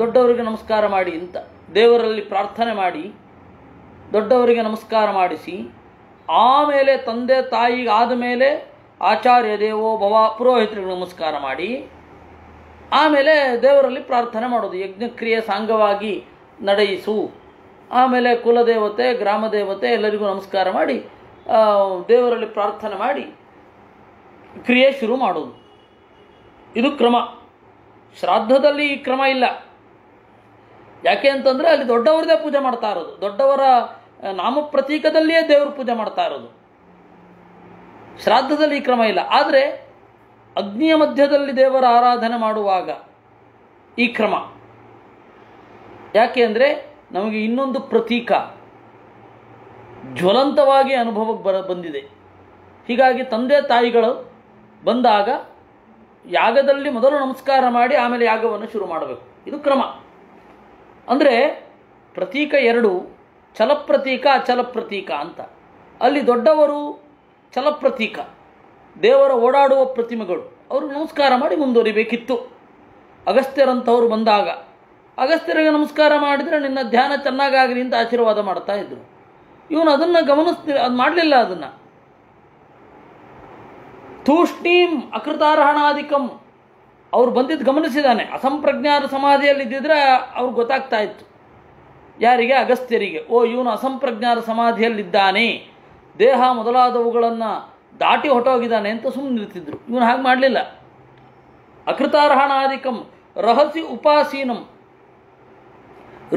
ದೊಡ್ಡವರಿಗೆ ನಮಸ್ಕಾರ ಮಾಡಿ ಅಂತ ದೇವರಲ್ಲಿ ಪ್ರಾರ್ಥನೆ ಮಾಡಿ ದೊಡ್ಡವರಿಗೆ ನಮಸ್ಕಾರ ಮಾಡಿಸಿ, ಆಮೇಲೆ ತಂದೆ ತಾಯಿಗೆ ಆದಮೇಲೆ ಆಚಾರ್ಯ ದೇವೋ ಭವ ಪುರೋಹಿತರಿಗೆ ನಮಸ್ಕಾರ ಮಾಡಿ, ಆಮೇಲೆ ದೇವರಲ್ಲಿ ಪ್ರಾರ್ಥನೆ ಮಾಡೋದು. ಯಜ್ಞಕ್ರಿಯೆ ಸಾಂಗವಾಗಿ ನಡೆಯಿಸು, ಆಮೇಲೆ ಕುಲದೇವತೆ ಗ್ರಾಮ ದೇವತೆ ಎಲ್ಲರಿಗೂ ನಮಸ್ಕಾರ ಮಾಡಿ ದೇವರಲ್ಲಿ ಪ್ರಾರ್ಥನೆ ಮಾಡಿ ಕ್ರಿಯೆ ಶುರು ಮಾಡೋದು. ಇದು ಕ್ರಮ. ಶ್ರಾದ್ದದಲ್ಲಿ ಈ ಕ್ರಮ ಇಲ್ಲ. ಯಾಕೆ ಅಂತಂದರೆ ಅಲ್ಲಿ ದೊಡ್ಡವರದೇ ಪೂಜೆ ಮಾಡ್ತಾ ಇರೋದು, ದೊಡ್ಡವರ ನಾಮ ಪ್ರತೀಕದಲ್ಲಿಯೇ ದೇವರು ಪೂಜೆ ಮಾಡ್ತಾ ಇರೋದು. ಶ್ರಾದ್ದದಲ್ಲಿ ಈ ಕ್ರಮ ಇಲ್ಲ. ಆದರೆ ಅಗ್ನಿಯ ಮಧ್ಯದಲ್ಲಿ ದೇವರ ಆರಾಧನೆ ಮಾಡುವಾಗ ಈ ಕ್ರಮ. ಯಾಕೆ ಅಂದರೆ ನಮಗೆ ಇನ್ನೊಂದು ಪ್ರತೀಕ ಜ್ವಲಂತವಾಗಿ ಅನುಭವಕ್ಕೆ ಬಂದಿದೆ. ಹೀಗಾಗಿ ತಂದೆ ತಾಯಿಗಳು ಬಂದಾಗ ಯಾಗದಲ್ಲಿ ಮೊದಲು ನಮಸ್ಕಾರ ಮಾಡಿ ಆಮೇಲೆ ಯಾಗವನ್ನು ಶುರು ಮಾಡಬೇಕು. ಇದು ಕ್ರಮ. ಅಂದರೆ ಪ್ರತೀಕ ಎರಡು, ಛಲಪ್ರತೀಕ ಅಚಲಪ್ರತೀಕ ಅಂತ. ಅಲ್ಲಿ ದೊಡ್ಡವರು ಛಲಪ್ರತೀಕ, ದೇವರ ಓಡಾಡುವ ಪ್ರತಿಮೆಗಳು, ಅವರು ನಮಸ್ಕಾರ ಮಾಡಿ ಮುಂದುವರಿಬೇಕಿತ್ತು. ಅಗಸ್ತ್ಯರಂಥವ್ರು ಬಂದಾಗ ಅಗಸ್ತ್ಯರಿಗೆ ನಮಸ್ಕಾರ ಮಾಡಿದರೆ ನಿನ್ನ ಧ್ಯಾನ ಚೆನ್ನಾಗಾಗಲಿ ಅಂತ ಆಶೀರ್ವಾದ ಮಾಡ್ತಾ ಇದ್ರು. ಇವನು ಅದನ್ನು ಅದು ಮಾಡಲಿಲ್ಲ. ಅದನ್ನು ತೂಷ್ಣೀಂ ಅಕೃತಾರ್ಹಣಾದಿಕಂ ಅವ್ರು ಬಂದಿದ್ದು ಗಮನಿಸಿದ್ದಾನೆ. ಅಸಂಪ್ರಜ್ಞಾನ ಸಮಾಧಿಯಲ್ಲಿ ಇದ್ದಿದ್ರೆ ಅವ್ರಿಗೆ ಗೊತ್ತಾಗ್ತಾ ಇತ್ತು. ಯಾರಿಗೆ? ಅಗಸ್ತ್ಯರಿಗೆ. ಓ, ಇವನು ಅಸಂಪ್ರಜ್ಞಾನ ಸಮಾಧಿಯಲ್ಲಿದ್ದಾನೆ, ದೇಹ ಮೊದಲಾದವುಗಳನ್ನು ದಾಟಿ ಹೊಟ್ಟೋಗಿದ್ದಾನೆ ಅಂತ ಸುಮ್ಮನೆ ನಿಲ್ತಿದ್ರು. ಇವನು ಹಾಗೆ ಮಾಡಲಿಲ್ಲ. ಅಕೃತಾರ್ಹಣಾದಿಕಂ ರಹಸಿ ಉಪಾಸೀನಂ.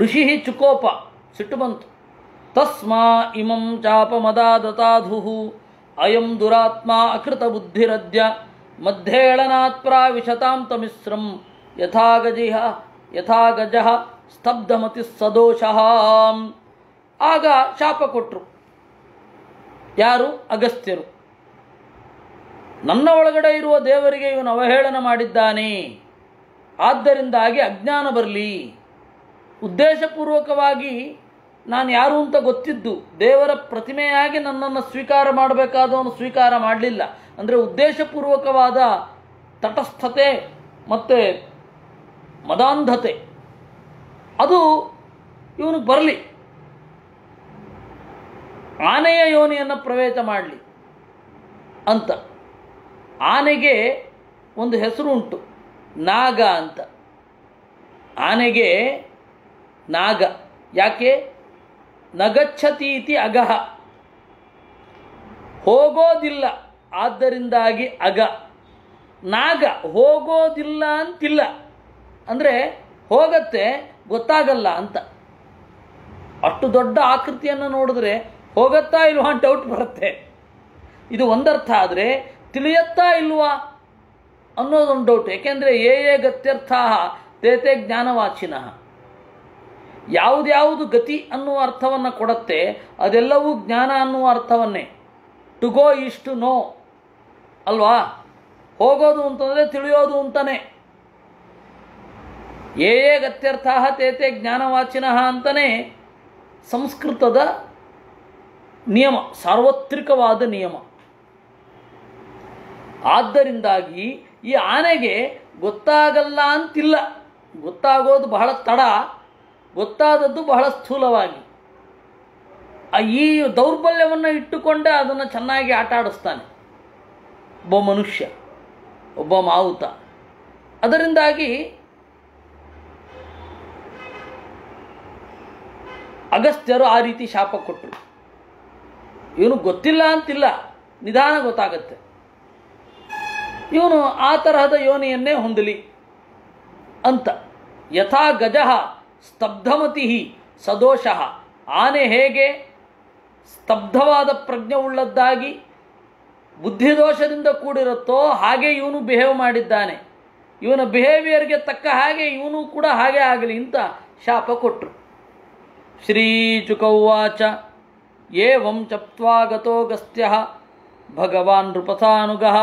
ಋಷಿ ಚುಕೋಪ, ಸಿಟ್ಟು ಬಂತು. ತಸ್ಮಾ ಇಮಂ ಚಾಪ ಮದಾದತಾಧು ಅಯಂ ದುರಾತ್ಮ ಅಕೃತ ಬುದ್ಧಿರದ್ಯ ಮಧ್ಯೇಳನಾತ್ ಪ್ರಾವಿಶತಾಂ ತಮಿಸ್ರಂ ಯಥಾ ಗಜ ಸ್ತಬ್ಧಮತಿ ಸದೋಷಃ. ಆಗ ಶಾಪ ಕೊಟ್ಟರು. ಯಾರು? ಅಗಸ್ತ್ಯರು. ನನ್ನ ಒಳಗಡೆ ಇರುವ ದೇವರಿಗೆ ಇವನು ಅವಹೇಳನ ಮಾಡಿದ್ದಾನೆ, ಆದ್ದರಿಂದಾಗಿ ಅಜ್ಞಾನ ಬರಲಿ. ಉದ್ದೇಶಪೂರ್ವಕವಾಗಿ ನಾನು ಯಾರು ಅಂತ ಗೊತ್ತಿದ್ದು ದೇವರ ಪ್ರತಿಮೆಯಾಗಿ ನನ್ನನ್ನು ಸ್ವೀಕಾರ ಮಾಡಬೇಕಾದವನು ಸ್ವೀಕಾರ ಮಾಡಲಿಲ್ಲ. ಅಂದರೆ ಉದ್ದೇಶಪೂರ್ವಕವಾದ ತಟಸ್ಥತೆ ಮತ್ತು ಮದಾಂಧತೆ ಅದು ಇವನಿಗೆ ಬರಲಿ. ಆನೆಯ ಯೋನಿಯನ್ನು ಪ್ರವೇಶ ಮಾಡಲಿ ಅಂತ. ಆನೆಗೆ ಒಂದು ಹೆಸರು ಉಂಟು, ನಾಗ ಅಂತ. ಆನೆಗೆ ನಾಗ ಯಾಕೆ? ನಗಚ್ಛತೀತಿ ಅಗಹ, ಹೋಗೋದಿಲ್ಲ, ಆದ್ದರಿಂದಾಗಿ ಅಗ. ನಾಗ ಹೋಗೋದಿಲ್ಲ ಅಂತಿಲ್ಲ, ಅಂದರೆ ಹೋಗತ್ತೆ ಗೊತ್ತಾಗಲ್ಲ ಅಂತ. ಅಷ್ಟು ದೊಡ್ಡ ಆಕೃತಿಯನ್ನು ನೋಡಿದ್ರೆ ಹೋಗತ್ತಾ ಇಲ್ವಾ ಅಂತ ಡೌಟ್ ಬರುತ್ತೆ. ಇದು ಒಂದರ್ಥ. ಆದರೆ ತಿಳಿಯತ್ತಾ ಇಲ್ವಾ ಅನ್ನೋದೊಂದು ಡೌಟ್. ಏಕೆಂದರೆ ಯೇ ಗತ್ಯರ್ಥ ತೇತೆ ಜ್ಞಾನವಾಚಿನಃ. ಯಾವುದ್ಯಾವುದು ಗತಿ ಅನ್ನುವ ಅರ್ಥವನ್ನು ಕೊಡುತ್ತೆ ಅದೆಲ್ಲವೂ ಜ್ಞಾನ ಅನ್ನುವ ಅರ್ಥವನ್ನೇ. To go is to know ಅಲ್ವಾ? ಹೋಗೋದು ಅಂತಂದರೆ ತಿಳಿಯೋದು ಅಂತಾನೆ. ಯೇ ಗತ್ಯರ್ಥ ತೇತೆ ಜ್ಞಾನವಾಚಿನಃ ಅಂತಲೇ ಸಂಸ್ಕೃತದ ನಿಯಮ, ಸಾರ್ವತ್ರಿಕವಾದ ನಿಯಮ. ಆದ್ದರಿಂದಾಗಿ ಈ ಆನೆಗೆ ಗೊತ್ತಾಗಲ್ಲ ಅಂತಿಲ್ಲ, ಗೊತ್ತಾಗೋದು ಬಹಳ ತಡ, ಗೊತ್ತಾದದ್ದು ಬಹಳ ಸ್ಥೂಲವಾಗಿ. ಈ ದೌರ್ಬಲ್ಯವನ್ನು ಇಟ್ಟುಕೊಂಡೇ ಅದನ್ನು ಚೆನ್ನಾಗಿ ಆಟ ಆಡಿಸ್ತಾನೆ ಒಬ್ಬ ಮನುಷ್ಯ, ಒಬ್ಬ ಮಾವುತ. ಅದರಿಂದಾಗಿ ಅಗಸ್ತ್ಯರು ಆ ರೀತಿ ಶಾಪ ಕೊಟ್ಟರು. ಇವನು ಗೊತ್ತಿಲ್ಲ ಅಂತಿಲ್ಲ, ನಿಧಾನ ಗೊತ್ತಾಗತ್ತೆ. ಇವನು ಆ ತರಹದ ಯೋನಿಯನ್ನೇ ಹೊಂದಲಿ ಅಂತ. ಯಥಾ ಗಜಃ ಸ್ತಬ್ಧಮತಿ ಸದೋಷಃ. ಆನೆ ಹೇಗೆ ಸ್ತಬ್ಧವಾದ ಪ್ರಜ್ಞೆ ಉಳ್ಳದ್ದಾಗಿ ಬುದ್ಧಿದೋಷದಿಂದ ಕೂಡಿರುತ್ತೋ ಹಾಗೆ ಇವನು ಬಿಹೇವ್ ಮಾಡಿದ್ದಾನೆ. ಇವನ ಬಿಹೇವಿಯರ್ಗೆ ತಕ್ಕ ಹಾಗೆ ಇವನು ಕೂಡ ಹಾಗೆ ಆಗಲಿ ಅಂತ ಶಾಪ ಕೊಟ್ಟರು. ಶ್ರೀಚುಕೌವಾಚ ಏವಂ ಚಪ್ತ್ವಾಗತೋ ಗಸ್ತ್ಯಃ ಭಗವಾನ್ ನೃಪಸಾನುಗಃ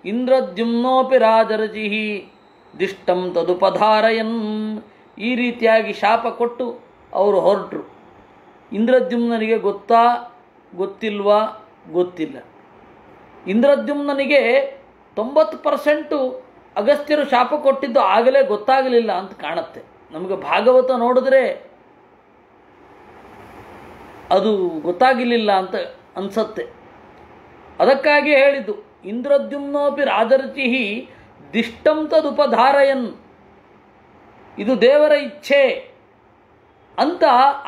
ಇಂದ್ರದ್ಯುಮ್ನೋಪಿ ರಾಜರಜಿಃ ದಿಷ್ಟಂ ತದುಪಧಾರಯನ್. ಈ ರೀತಿಯಾಗಿ ಶಾಪ ಕೊಟ್ಟು ಅವರು ಹೊರಟರು. ಇಂದ್ರದ್ಯುಮ್ನನಿಗೆ ಗೊತ್ತಾ ಗೊತ್ತಿಲ್ವಾ ಗೊತ್ತಿಲ್ಲ. ಇಂದ್ರದ್ಯುಮ್ನನಿಗೆ 90% ಅಗಸ್ತ್ಯರು ಶಾಪ ಕೊಟ್ಟಿದ್ದು ಆಗಲೇ ಗೊತ್ತಾಗಲಿಲ್ಲ ಅಂತ ಕಾಣುತ್ತೆ. ನಮಗೆ ಭಾಗವತ ನೋಡಿದ್ರೆ ಅದು ಗೊತ್ತಾಗಿರಲಿಲ್ಲ ಅಂತ ಅನಿಸತ್ತೆ. ಅದಕ್ಕಾಗಿ ಹೇಳಿದ್ದು ಇಂದ್ರದ್ಯುಮ್ನೋಪಿ ರಾಜರ್ಚಿಃ ದಿಷ್ಟಂ ತದುಪಧಾರಯನ್. ಇದು ದೇವರ ಇಚ್ಛೆ ಅಂತ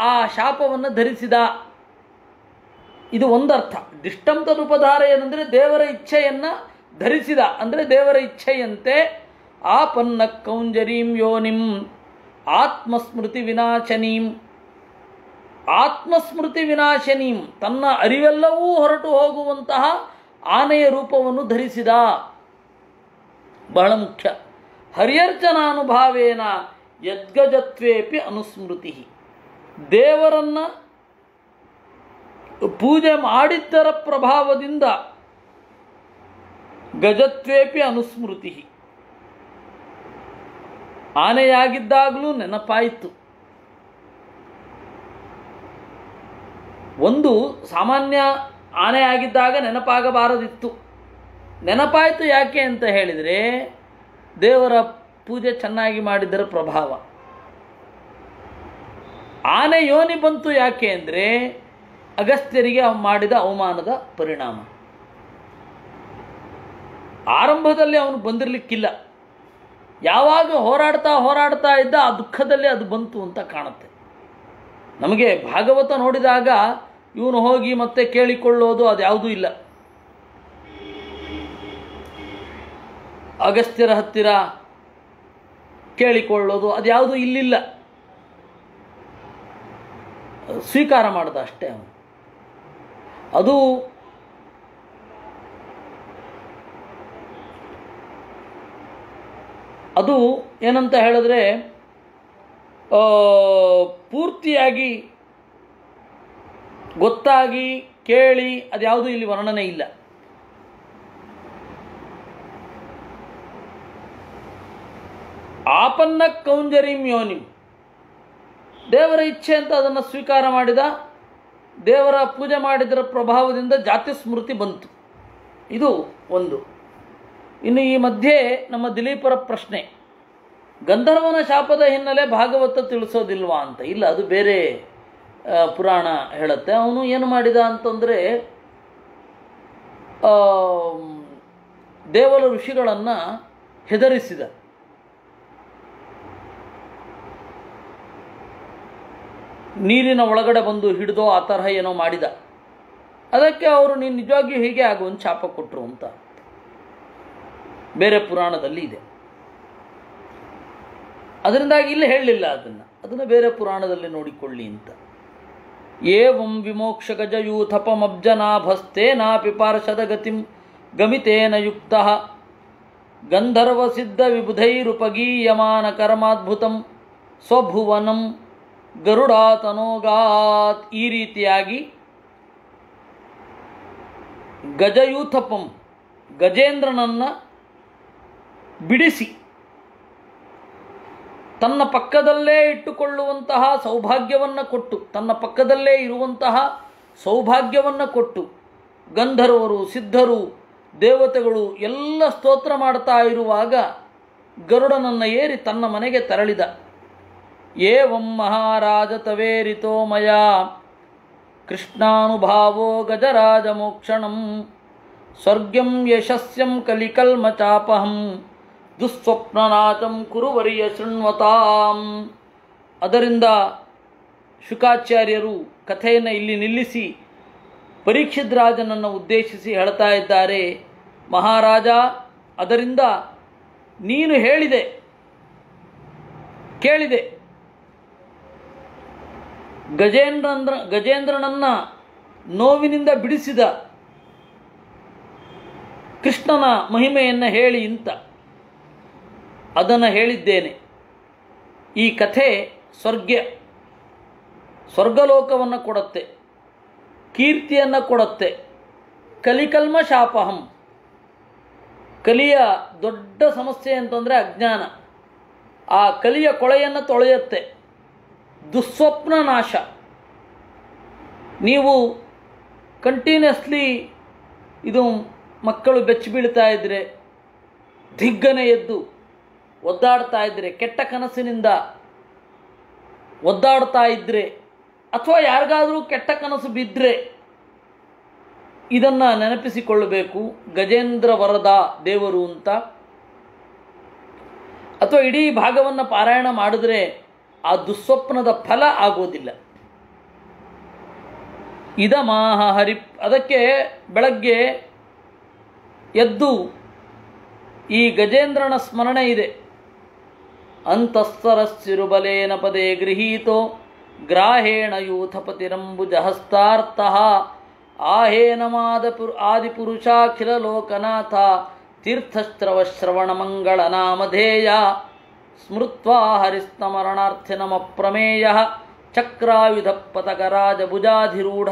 ಆ ಶಾಪವನ್ನು ಧರಿಸಿದ. ಇದು ಒಂದರ್ಥ. ದಿಷ್ಟಂ ತದುಪಧಾರಯನ್ ಅಂದರೆ ದೇವರ ಇಚ್ಛೆಯನ್ನು ಧರಿಸಿದ, ಅಂದರೆ ದೇವರ ಇಚ್ಛೆಯಂತೆ ಆಪನ್ನ ಕೌಂಜರೀಂ ಯೋನಿಂ ಆತ್ಮಸ್ಮೃತಿ ವಿನಾಶನೀಂ. ಆತ್ಮಸ್ಮೃತಿ ವಿನಾಶನೀಂ, ತನ್ನ ಅರಿವೆಲ್ಲವೂ ಹೊರಟು ಹೋಗುವಂತಹ ಆನೆಯ ರೂಪವನ್ನು ಧರಿಸಿದ. ಬಹಳ ಮುಖ್ಯ. ಹರ್ಯರ್ಚನಾನುಭಾವೇನ ಯದ್ಗಜತ್ವೇಪಿ ಅನುಸ್ಮೃತಿ. ದೇವರನ್ನು ಪೂಜೆ ಮಾಡಿದ್ದರ ಪ್ರಭಾವದಿಂದ ಗಜತ್ವೇಪಿ ಅನುಸ್ಮೃತಿ. ಆನೆಯಾಗಿದ್ದಾಗಲೂ ನೆನಪಾಯಿತು. ಒಂದು ಸಾಮಾನ್ಯ ಆನೆ ಆಗಿದ್ದಾಗ ನೆನಪಾಗಬಾರದಿತ್ತು. ನೆನಪಾಯಿತು ಯಾಕೆ ಅಂತ ಹೇಳಿದರೆ ದೇವರ ಪೂಜೆ ಚೆನ್ನಾಗಿ ಮಾಡಿದ್ದರ ಪ್ರಭಾವ. ಆನೆ ಯೋನಿ ಬಂತು ಯಾಕೆ ಅಂದರೆ ಅಗಸ್ತ್ಯರಿಗೆ ಮಾಡಿದ ಅವಮಾನದ ಪರಿಣಾಮ. ಆರಂಭದಲ್ಲಿ ಅವನು ಬಂದಿರಲಿಕ್ಕಿಲ್ಲ. ಯಾವಾಗ ಹೋರಾಡ್ತಾ ಇದ್ದ ಆ ದುಃಖದಲ್ಲಿ ಅದು ಬಂತು ಅಂತ ಕಾಣುತ್ತೆ. ನಮಗೆ ಭಾಗವತ ನೋಡಿದಾಗ ಇವನು ಹೋಗಿ ಮತ್ತೆ ಕೇಳಿಕೊಳ್ಳೋದು ಅದ್ಯಾವುದೂ ಇಲ್ಲ. ಅಗಸ್ತ್ಯರ ಹತ್ತಿರ ಕೇಳಿಕೊಳ್ಳೋದು ಅದ್ಯಾವುದೂ ಇಲ್ಲಿಲ್ಲ. ಸ್ವೀಕಾರ ಮಾಡ್ದ ಅಷ್ಟೇ ಅವನು. ಅದು ಏನಂತ ಹೇಳಿದ್ರೆ ಪೂರ್ತಿಯಾಗಿ ಗೊತ್ತಾಗಿ ಕೇಳಿ ಅದ್ಯಾವುದೂ ಇಲ್ಲಿ ವರ್ಣನೆ ಇಲ್ಲ. ಆಪನ್ನ ಕೌಂಜರಿಂ ಯೋನಿಂ, ದೇವರ ಇಚ್ಛೆ ಅಂತ ಅದನ್ನು ಸ್ವೀಕಾರ ಮಾಡಿದ, ದೇವರ ಪೂಜೆ ಮಾಡಿದರ ಪ್ರಭಾವದಿಂದ ಜಾತಿ ಸ್ಮೃತಿ ಬಂತು. ಇದು ಒಂದು. ಇನ್ನು ಈ ಮಧ್ಯೆ ನಮ್ಮ ದಿಲೀಪರ ಪ್ರಶ್ನೆ, ಗಂಧರ್ವನ ಶಾಪದ ಹಿನ್ನೆಲೆ ಭಾಗವತ ತಿಳಿಸೋದಿಲ್ವಾ ಅಂತ. ಇಲ್ಲ, ಅದು ಬೇರೆ ಪುರಾಣ ಹೇಳುತ್ತೆ. ಅವನು ಏನು ಮಾಡಿದ ಅಂತಂದರೆ, ದೇವರ ಋಷಿಗಳನ್ನು ಹೆದರಿಸಿದ. ನೀರಿನ ಒಳಗಡೆ ಬಂದು ಹಿಡಿದೋ ಆ ತರಹ ಏನೋ ಮಾಡಿದ. ಅದಕ್ಕೆ ಅವರು ನೀನು ನಿಜವಾಗಿಯೂ ಹೀಗೆ ಆಗುವಂತ ಶಾಪ ಕೊಟ್ಟರು ಅಂತ ಬೇರೆ ಪುರಾಣದಲ್ಲಿ ಇದೆ. ಅದರಿಂದಾಗಿ ಇಲ್ಲಿ ಹೇಳಲಿಲ್ಲ, ಅದನ್ನು ಬೇರೆ ಪುರಾಣದಲ್ಲಿ ನೋಡಿಕೊಳ್ಳಿ ಅಂತ. ಏವಂ ವಿಮೋಕ್ಷ ಗಜಯೂಥಪಮಬ್ಜನಾಭಸ್ತೇನಾಪಿ ಪಾರ್ಷದ ಗತಿಂ ಗಮಿತೇನ ಯುಕ್ತಃ ಗಂಧರ್ವ ಸಿದ್ಧ ವಿಬುಧೈರುಪಗೀಯಮಾನ ಕರ್ಮಾದ್ಭುತಂ ಸ್ವಭುವನಂ ಗರುಡಾತನೋಗಾತ್. ಈ ರೀತಿಯಾಗಿ ಗಜಯೂಥಪಂ, ಗಜೇಂದ್ರನನ್ನು ಬಿಡಿಸಿ ತನ್ನ ಪಕ್ಕದಲ್ಲೇ ಇಟ್ಟುಕೊಳ್ಳುವಂತಹ ಸೌಭಾಗ್ಯವನ್ನು ಕೊಟ್ಟು, ತನ್ನ ಪಕ್ಕದಲ್ಲೇ ಇರುವಂತಹ ಸೌಭಾಗ್ಯವನ್ನು ಕೊಟ್ಟು, ಗಂಧರ್ವರು, ಸಿದ್ಧರು, ದೇವತೆಗಳು ಎಲ್ಲ ಸ್ತೋತ್ರ ಮಾಡ್ತಾ ಇರುವಾಗ ಗರುಡನನ್ನು ಏರಿ ತನ್ನ ಮನೆಗೆ ತೆರಳಿದ. ಏವಂ ಮಹಾರಾಜ ತವೇರಿತೋ ಮಯ ಕೃಷ್ಣಾನುಭಾವೋ ಗಜರಾಜ ಮೋಕ್ಷಣಂ ಸ್ವರ್ಗ್ಯಂ ಯಶಸ್ಯಂ ಕಲಿಕಲ್ಮಚಾಪಹಂ ದುಸ್ವಪ್ನನಾಚಂ ಕುರುವರಿಯ ಶೃಣ್ವತಾಂ. ಅದರಿಂದ ಶುಕಾಚಾರ್ಯರು ಕಥೆಯನ್ನು ಇಲ್ಲಿ ನಿಲ್ಲಿಸಿ ಪರೀಕ್ಷಿತ್ ರಾಜನನ್ನು ಉದ್ದೇಶಿಸಿ ಹೇಳ್ತಾ ಇದ್ದಾರೆ, ಮಹಾರಾಜ, ಅದರಿಂದ ನೀನು ಹೇಳಿದೆ, ಕೇಳಿದೆ, ಗಜೇಂದ್ರನನ್ನು ನೋವಿನಿಂದ ಬಿಡಿಸಿದ ಕೃಷ್ಣನ ಮಹಿಮೆಯನ್ನು ಹೇಳಿ ಅಂತ ಅದನ್ನು ಹೇಳಿದ್ದೇನೆ. ಈ ಕಥೆ ಸ್ವರ್ಗಲೋಕವನ್ನು ಕೊಡುತ್ತೆ, ಕೀರ್ತಿಯನ್ನು ಕೊಡುತ್ತೆ. ಕಲಿಕಲ್ಮ ಶಾಪಹಂ, ಕಲಿಯ ದೊಡ್ಡ ಸಮಸ್ಯೆ ಅಂತಂದರೆ ಅಜ್ಞಾನ. ಆ ಕಲಿಯ ಕೊಳೆಯನ್ನು ತೊಳೆಯುತ್ತೆ. ದುಸ್ವಪ್ನ ನಾಶ, ನೀವು ಕಂಟಿನ್ಯೂಸ್ಲಿ ಇದು ಮಕ್ಕಳು ಬೆಚ್ಚಿ ಬೀಳ್ತಾ ಇದ್ದರೆ, ದಿಗ್ಗನೆ ಎದ್ದು ಒದ್ದಾಡ್ತಾ ಇದ್ದರೆ, ಕೆಟ್ಟ ಕನಸಿನಿಂದ ಒದ್ದಾಡ್ತಾ ಇದ್ದರೆ, ಅಥವಾ ಯಾರಿಗಾದರೂ ಕೆಟ್ಟ ಕನಸು ಬಿದ್ದರೆ ಇದನ್ನು ನೆನಪಿಸಿಕೊಳ್ಳಬೇಕು, ಗಜೇಂದ್ರ ವರದ ದೇವರು ಅಂತ. ಅಥವಾ ಇಡೀ ಭಾಗವನ್ನು ಪಾರಾಯಣ ಮಾಡಿದ್ರೆ ಆ ದುಸ್ವಪ್ನದ ಫಲ ಆಗೋದಿಲ್ಲ. ಇದಮಾಹ ಹರಿ, ಅದಕ್ಕೆ ಬೆಳಗ್ಗೆ ಎದ್ದು ಈ ಗಜೇಂದ್ರನ ಸ್ಮರಣೆ ಇದೆ. ಅಂತಃಸರಸ್ಸಿರುಬಲೇನ ಪದೇ ಗೃಹೀತೋ ಗ್ರಾಹೇಣ ಯೂಥಪತಿರಂಬುಜಹಸ್ತಾರ್ಥಃ ಆದಿಪುರುಷಾಖಿಲ ಲೋಕನಾಥ ತೀರ್ಥಶ್ರವಶ್ರವಣ ಮಂಗಳ ನಾಮಧೇಯ ಸ್ಮೃತ್ವಾ ಹರಿಸ್ತಮರಣಾರ್ಥಿನಮಪ್ರಮೇಯ ಚಕ್ರಾಯುಧ ಪತಕರಾಜಭುಜಾಧಿರೂಢ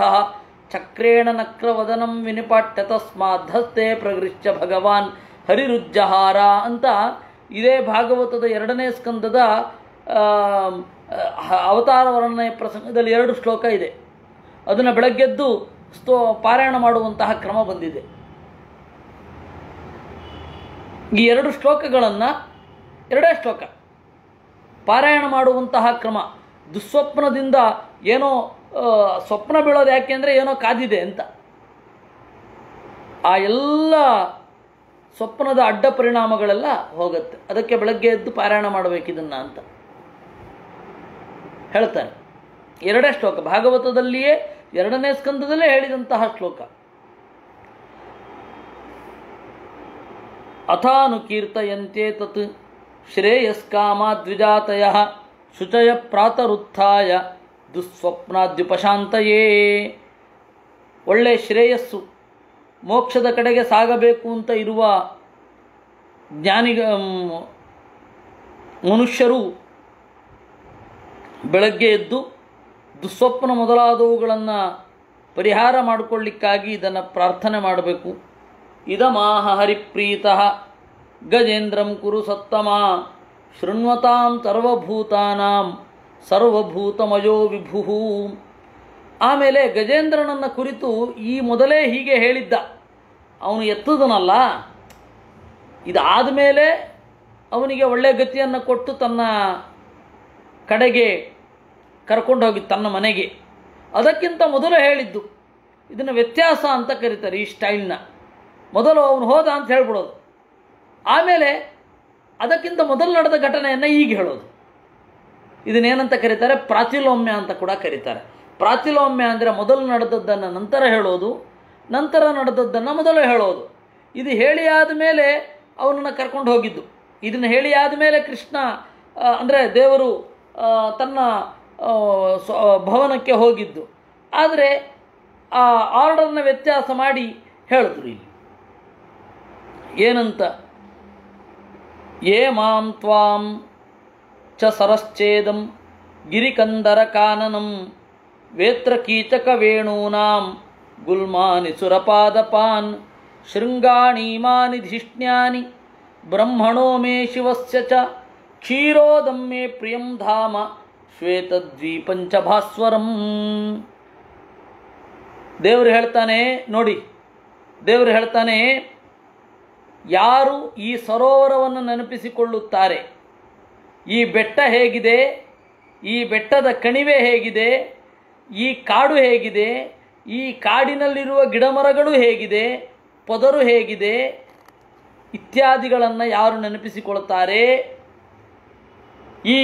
ಚಕ್ರೇಣ ನಕ್ರವದನಂ ವಿನಿಪಾಟ್ಯ ತಸ್ಮಾದ್ಧಸ್ತೆ ಪ್ರಗೃಶ್ಯ ಭಗವಾನ್ ಹರಿರುಜ್ಜಹಾರ ಅಂತ ಇದೇ ಭಾಗವತದ 2ನೇ ಸ್ಕಂದದ ಅವತಾರ ವರ್ಣನೆ ಪ್ರಸಂಗದಲ್ಲಿ 2 ಶ್ಲೋಕ ಇದೆ. ಅದನ್ನು ಬೆಳಗ್ಗೆದ್ದು ಪಾರಾಯಣ ಮಾಡುವಂತಹ ಕ್ರಮ ಬಂದಿದೆ. ಈ 2 ಶ್ಲೋಕಗಳನ್ನು 2 ಶ್ಲೋಕ ಪಾರಾಯಣ ಮಾಡುವಂತಹ ಕ್ರಮ. ದುಸ್ವಪ್ನದಿಂದ ಏನೋ ಸ್ವಪ್ನ ಬೀಳೋದು ಯಾಕೆ ಅಂದರೆ ಏನೋ ಕಾದಿದೆ ಅಂತ. ಆ ಎಲ್ಲ ಸ್ವಪ್ನದ ಅಡ್ಡ ಪರಿಣಾಮಗಳೆಲ್ಲ ಹೋಗುತ್ತೆ. ಅದಕ್ಕೆ ಬೆಳಗ್ಗೆ ಎದ್ದು ಪಾರಾಯಣ ಮಾಡಬೇಕಿದನ್ನು ಅಂತ ಹೇಳ್ತಾರೆ. 2 ಶ್ಲೋಕ ಭಾಗವತದಲ್ಲಿಯೇ 2ನೇ ಸ್ಕಂದದಲ್ಲೇ ಹೇಳಿದಂತಹ ಶ್ಲೋಕ. ಅಥಾನುಕೀರ್ತಯಂತೆ ತತ್ ಶ್ರೇಯಸ್ಕಾಮಾದ್ವಿಜಾತಯ ಶುಚಯ ಪ್ರಾತರುತ್ಥಾಯ ದುಸ್ವಪ್ನಾದ್ಯುಪಶಾಂತಯೇ. ಒಳ್ಳೆ ಶ್ರೇಯಸ್ಸು, ಮೋಕ್ಷದ ಕಡೆಗೆ ಸಾಗಬೇಕು ಅಂತ ಇರುವ ಮನುಷ್ಯರು ಬೆಳಗ್ಗೆ ಎದ್ದು ದುಸ್ವಪ್ನ ಮೊದಲಾದವುಗಳನ್ನು ಪರಿಹಾರ ಮಾಡಿಕೊಳ್ಳಿಕ್ಕಾಗಿ ಇದನ್ನು ಪ್ರಾರ್ಥನೆ ಮಾಡಬೇಕು. ಇದಮಾಹ ಹರಿಪ್ರೀತಃ ಗಜೇಂದ್ರಂ ಕುರು ಸತ್ತಮ ಶೃಣ್ವತಾಂ ಸರ್ವಭೂತಾನಾಂ ಸರ್ವಭೂತಮಯೋ ವಿಭು. ಆಮೇಲೆ ಗಜೇಂದ್ರನನ್ನು ಕುರಿತು ಈ ಮೊದಲೇ ಹೀಗೆ ಹೇಳಿದ್ದ, ಅವನು ಎತ್ತದನಲ್ಲ, ಇದಾದ ಮೇಲೆ ಅವನಿಗೆ ಒಳ್ಳೆಯ ಗತಿಯನ್ನು ಕೊಟ್ಟು ತನ್ನ ಕಡೆಗೆ ಕರ್ಕೊಂಡು ಹೋಗಿದ್ದು, ತನ್ನ ಮನೆಗೆ. ಅದಕ್ಕಿಂತ ಮೊದಲು ಹೇಳಿದ್ದು, ಇದನ್ನು ವ್ಯತ್ಯಾಸ ಅಂತ ಕರೀತಾರೆ ಈ ಸ್ಟೈಲ್ನ. ಮೊದಲು ಅವನು ಹೋದ ಅಂತ ಹೇಳ್ಬಿಡೋದು, ಆಮೇಲೆ ಅದಕ್ಕಿಂತ ಮೊದಲು ನಡೆದ ಘಟನೆಯನ್ನು ಈಗ ಹೇಳೋದು. ಇದನ್ನೇನಂತ ಕರೀತಾರೆ? ಪ್ರಾತಿಲೋಮ್ಯ ಅಂತ ಕೂಡ ಕರೀತಾರೆ. ಪ್ರಾತಿಲೋಮ್ಯ ಅಂದರೆ ಮೊದಲು ನಡೆದದ್ದನ್ನು ನಂತರ ಹೇಳೋದು, ನಂತರ ನಡೆದದ್ದನ್ನು ಮೊದಲು ಹೇಳೋದು. ಇದು ಹೇಳಿ ಆದಮೇಲೆ ಅವನನ್ನು ಕರ್ಕೊಂಡು ಹೋಗಿದ್ದು. ಇದನ್ನು ಹೇಳಿ ಆದಮೇಲೆ ಕೃಷ್ಣ ಅಂದರೆ ದೇವರು ತನ್ನ ಭವನಕ್ಕೆ ಹೋಗಿದ್ದು. ಆದರೆ ಆ ಆರ್ಡರ್ನ ವ್ಯತ್ಯಾಸ ಮಾಡಿ ಹೇಳಿದ್ರು ಇಲ್ಲಿ ಏನಂತ, ಯೇ ಮಾಂ ತ್ವಾಂ ಚ ಸರಶ್ಚೇದಂ ಗಿರಿಕಂದರ ಕಾನನಂ ವೇತ್ರ ಕೀಚಕ ವೇಣೂನಾಂ ಗುಲ್ಮಾನಿ ಸುರಪಾದಪಾನ್ ಶೃಂಗಾಣೀಮಾನಿ ಧಿಷ್ಣ್ಯಾನಿ ಬ್ರಹ್ಮಣೋ ಮೇ ಶಿವಸ್ಯ ಚ ಕ್ಷೀರೋದಂ ಮೇ ಪ್ರಿಯಂ ಧಾಮ ಶ್ವೇತದ್ವೀಪಂಚ ಭಾಸ್ವರಂ. ದೇವರು ಹೇಳ್ತಾನೆ ನೋಡಿ, ದೇವರು ಹೇಳ್ತಾನೆ, ಯಾರು ಈ ಸರೋವರವನ್ನು ನೆನಪಿಸಿಕೊಳ್ಳುತ್ತಾರೆ, ಈ ಬೆಟ್ಟ ಹೇಗಿದೆ, ಈ ಬೆಟ್ಟದ ಕಣಿವೆ ಹೇಗಿದೆ, ಈ ಕಾಡು ಹೇಗಿದೆ, ಈ ಕಾಡಿನಲ್ಲಿರುವ ಗಿಡಮರಗಳು ಹೇಗಿದೆ, ಪೊದರು ಹೇಗಿದೆ ಇತ್ಯಾದಿಗಳನ್ನು ಯಾರು ನೆನಪಿಸಿಕೊಳ್ತಾರೆ, ಈ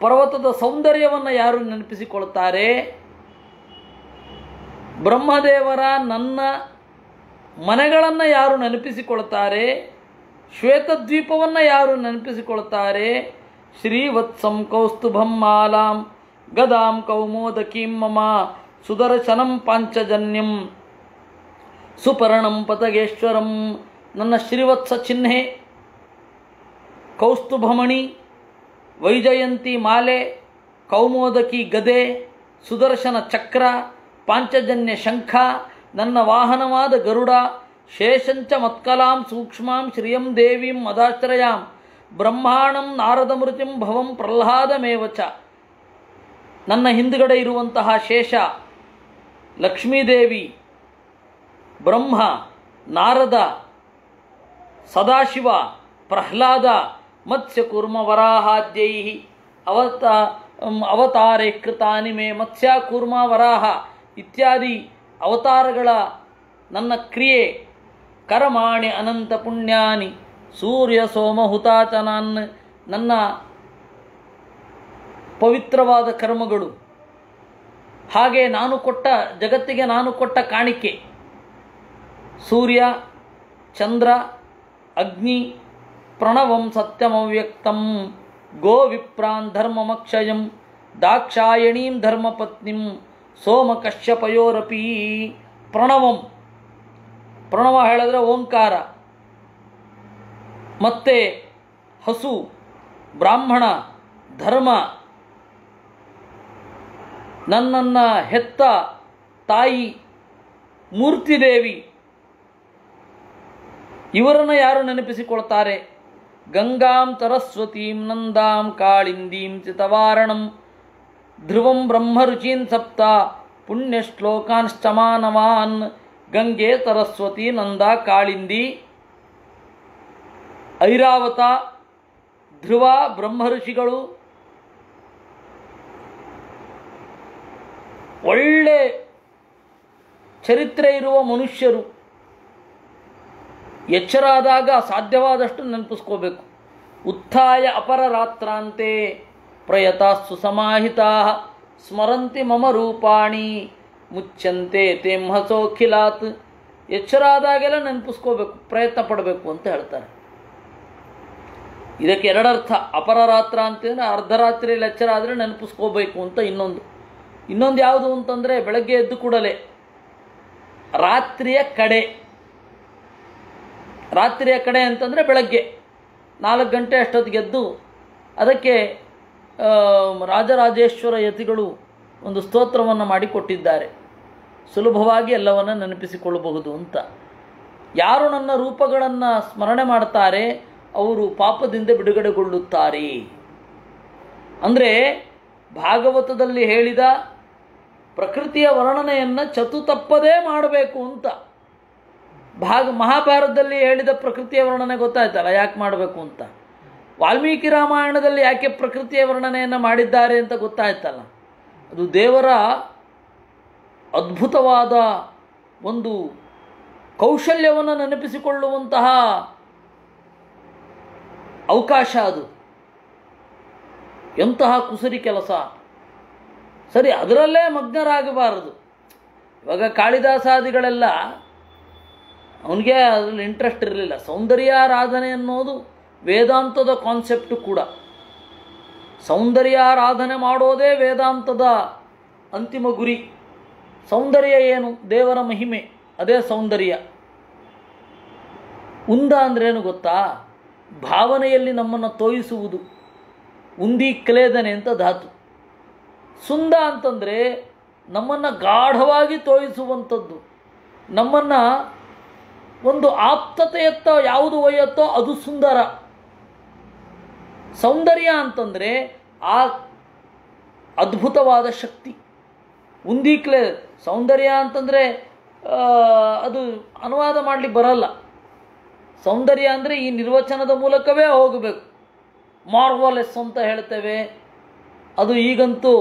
ಪರ್ವತದ ಸೌಂದರ್ಯವನ್ನು ಯಾರು ನೆನಪಿಸಿಕೊಳ್ತಾರೆ, ಬ್ರಹ್ಮದೇವರ ನನ್ನ ಮನೆಗಳನ್ನು ಯಾರು ನೆನಪಿಸಿಕೊಳ್ತಾರೆ, ಶ್ವೇತದ್ವೀಪವನ್ನು ಯಾರು ನೆನಪಿಸಿಕೊಳ್ತಾರೆ, ಶ್ರೀವತ್ಸಂ ಕೌಸ್ತುಭಂ ಮಾಲಾಂ ಗದಾಂ ಕೌಮೋದಕೀಂ ಮಮ ಸುದರ್ಶನಂ ಪಾಂಚಜನ್ಯಂ ಸುಪರ್ಣಂ ಪತಗೇಶ್ವರಂ. ನನ್ನ ಶ್ರೀವತ್ಸ ಚಿಹ್ನೆ, ಕೌಸ್ತುಭಮಣಿ, ವೈಜಯಂತಿ ಮಾಲೆ, ಕೌಮೋದಕಿ ಗದೆ, ಸುದರ್ಶನ ಚಕ್ರ, ಪಾಂಚಜನ್ಯ ಶಂಖ, ನನ್ನ ವಾಹನವಾದ ಗರುಡ, ಶೇಷಂಚ ಮತ್ಕಲಾಂ ಸೂಕ್ಷ್ಮಾಂ ಶ್ರಿಯಂ ದೇವೀಂ ಮದಾಶ್ರಯಾಂ ಬ್ರಹ್ಮಾಣಂ ನಾರದಮೃತಿಂ ಭವಂ ಪ್ರಹ್ಲಾದಮೇವಚ. ನನ್ನ ಹಿಂದುಗಡೆ ಇರುವಂತಹ ಶೇಷ, ಲಕ್ಷ್ಮೀದೇವಿ, ಬ್ರಹ್ಮ, ನಾರದ, ಸದಾಶಿವ, ಪ್ರಹ್ಲಾದ, ಮತ್ಸ್ಯ ಕೂರ್ಮ ವರಾಹಾದ್ಯೈ ಅವತಾರೇ ಕೃತಾನಿ ಮೇ. ಮತ್ಸ್ಯ ಕೂರ್ಮ ವರಾಹ ಇತ್ಯಾದಿ ಅವತಾರಗಳ ನನ್ನ ಕ್ರಿಯೆ, ಕರ್ಮಾಣಿ ಅನಂತ ಪುಣ್ಯಾನಿ ಸೂರ್ಯ ಸೋಮ ಹುತಾಚನಾನ್, ನನ್ನ ಪವಿತ್ರವಾದ ಕರ್ಮಗಳು, ಹಾಗೆ ನಾನು ಕೊಟ್ಟ ಜಗತ್ತಿಗೆ ನಾನು ಕೊಟ್ಟ ಕಾಣಿಕೆ, ಸೂರ್ಯ, ಚಂದ್ರ, ಅಗ್ನಿ, ಪ್ರಣವಂ ಸತ್ಯಮವ್ಯಕ್ತಂ ಗೋವಿಪ್ರಾನ್ ಧರ್ಮಮಕ್ಷಯಂ ದಾಕ್ಷಾಯಣೀಂ ಧರ್ಮಪತ್ನಿಂ ಸೋಮಕಶ್ಯಪಯೋರಪಿ. ಪ್ರಣವಂ, ಪ್ರಣವ ಹೇಳಿದ್ರೆ ಓಂಕಾರ, ಮತ್ತೆ ಹಸು, ಬ್ರಾಹ್ಮಣ, ಧರ್ಮ, ನನ್ನನ್ನು ಹೆತ್ತ ತಾಯಿ ಮೂರ್ತಿದೇವಿ, ಇವರನ್ನು ಯಾರು ನೆನಪಿಸಿಕೊಳ್ತಾರೆ, ಗಂಗಾಂ ಸರಸ್ವತೀಂ ನಂದಾಂ ಕಾಳಿಂದೀಂ ಚಿತವಾರಣಂ ಧ್ರುವಂ ಬ್ರಹ್ಮರುಚೀನ್ ಸಪ್ತ ಪುಣ್ಯಶ್ಲೋಕಾಂಶ್ಚಮಾನವಾನ್. ಗಂಗೆ, ಸರಸ್ವತಿ, ನಂದ, ಕಾಳಿಂದಿ, ಐರಾವತ, ಧ್ರುವ, ಬ್ರಹ್ಮಋಷಿಗಳು, ಒಳ್ಳೆ ಚರಿತ್ರೆ ಇರುವ ಮನುಷ್ಯರು. ಎಚ್ಚರಾದಾಗ ಸಾಧ್ಯವಾದಷ್ಟು ನೆನಪಿಸ್ಕೋಬೇಕು. ಉತ್ಥಾಯ ಅಪರರಾತ್ರಾಂತೆ ಪ್ರಯತಾಸ್ಸು ಸಮಾಹಿತಾ ಸ್ಮರಂತಿ ಮಮ ರೂಪಾಣಿ ಮುಚ್ಚಂತೆ ತೇಂಹಸೋಖಿಲಾತ್. ಎಚ್ಚರಾದಾಗೆಲ್ಲ ನೆನಪಿಸ್ಕೋಬೇಕು, ಪ್ರಯತ್ನ ಪಡಬೇಕು ಅಂತ ಹೇಳ್ತಾರೆ. ಇದಕ್ಕೆ ಎರಡರ್ಥ. ಅಪರರಾತ್ರ ಅಂತಂದರೆ ಅರ್ಧರಾತ್ರಿಯಲ್ಲಿ ಎಚ್ಚರ ಆದರೆ ನೆನಪಿಸ್ಕೋಬೇಕು ಅಂತ ಇನ್ನೊಂದು ಯಾವುದು ಅಂತಂದರೆ ಬೆಳಗ್ಗೆ ಎದ್ದು ಕೂಡಲೇ ರಾತ್ರಿಯ ಕಡೆ ಅಂತಂದರೆ ಬೆಳಗ್ಗೆ 4 ಗಂಟೆ ಅಷ್ಟೊತ್ತಿಗೆ ಎದ್ದು, ಅದಕ್ಕೆ ರಾಜರಾಜೇಶ್ವರ ಯತಿಗಳು ಒಂದು ಸ್ತೋತ್ರವನ್ನು ಮಾಡಿಕೊಟ್ಟಿದ್ದಾರೆ. ಸುಲಭವಾಗಿ ಎಲ್ಲವನ್ನು ನೆನಪಿಸಿಕೊಳ್ಳಬಹುದು ಅಂತ. ಯಾರು ನನ್ನ ರೂಪಗಳನ್ನು ಸ್ಮರಣೆ ಮಾಡ್ತಾರೆ ಅವರು ಪಾಪದಿಂದ ಬಿಡುಗಡೆಗೊಳ್ಳುತ್ತಾರೆ. ಅಂದರೆ ಭಾಗವತದಲ್ಲಿ ಹೇಳಿದ ಪ್ರಕೃತಿಯ ವರ್ಣನೆಯನ್ನು ಚತುತಪ್ಪದೇ ಮಾಡಬೇಕು ಅಂತ. ಮಹಾಭಾರತದಲ್ಲಿ ಹೇಳಿದ ಪ್ರಕೃತಿಯ ವರ್ಣನೆ ಗೊತ್ತಾಯ್ತಲ್ಲ ಯಾಕೆ ಮಾಡಬೇಕು ಅಂತ. ವಾಲ್ಮೀಕಿ ರಾಮಾಯಣದಲ್ಲಿ ಯಾಕೆ ಪ್ರಕೃತಿಯ ವರ್ಣನೆಯನ್ನು ಮಾಡಿದ್ದಾರೆ ಅಂತ ಗೊತ್ತಾಯ್ತಲ್ಲ. ಅದು ದೇವರ ಅದ್ಭುತವಾದ ಒಂದು ಕೌಶಲ್ಯವನ್ನು ನೆನಪಿಸಿಕೊಳ್ಳುವಂತಹ ಅವಕಾಶ ಅದು. ಎಂತಹ ಕುಸರಿ ಕೆಲಸ. ಸರಿ, ಅದರಲ್ಲೇ ಮಗ್ನರಾಗಬಾರದು. ಇವಾಗ ಕಾಳಿದಾಸಾದಿಗಳೆಲ್ಲ ಅವನಿಗೆ ಅದರಲ್ಲಿ ಇಂಟ್ರೆಸ್ಟ್ ಇರಲಿಲ್ಲ. ಸೌಂದರ್ಯಾರಾಧನೆ ಅನ್ನೋದು ವೇದಾಂತದ ಕಾನ್ಸೆಪ್ಟು ಕೂಡ. ಸೌಂದರ್ಯಾರಾಧನೆ ಮಾಡೋದೇ ವೇದಾಂತದ ಅಂತಿಮ ಗುರಿ. ಸೌಂದರ್ಯ ಏನು? ದೇವರ ಮಹಿಮೆ, ಅದೇ ಸೌಂದರ್ಯ. ಉಂದ ಅಂದ್ರೇನು ಗೊತ್ತಾ? ಭಾವನೆಯಲ್ಲಿ ನಮ್ಮನ್ನು ತೋಯಿಸುವುದು. ಉಂದಿ ಕ್ಲೇದನೆ ಅಂತ ಧಾತು. ಸುಂದ ಅಂತಂದರೆ ನಮ್ಮನ್ನು ಗಾಢವಾಗಿ ತೋಯಿಸುವಂಥದ್ದು. ನಮ್ಮನ್ನು ಒಂದು ಆಪ್ತತೆಯತ್ತ ಯಾವುದು ಒಯ್ಯತ್ತೋ ಅದು ಸುಂದರ. ಸೌಂದರ್ಯ ಅಂತಂದರೆ ಆ ಅದ್ಭುತವಾದ ಶಕ್ತಿ. ಉಂದಿಕ್ಲೆ ಸೌಂದರ್ಯ ಅಂತಂದರೆ ಅದು ಅನುವಾದ ಮಾಡಲಿಕ್ಕೆ ಬರಲ್ಲ. ಸೌಂದರ್ಯ ಅಂದರೆ ಈ ನಿರ್ವಚನದ ಮೂಲಕವೇ ಹೋಗಬೇಕು. ಮಾರ್ವಲೆಸ್ ಅಂತ ಹೇಳ್ತೇವೆ, ಅದು ಈಗಂತೂ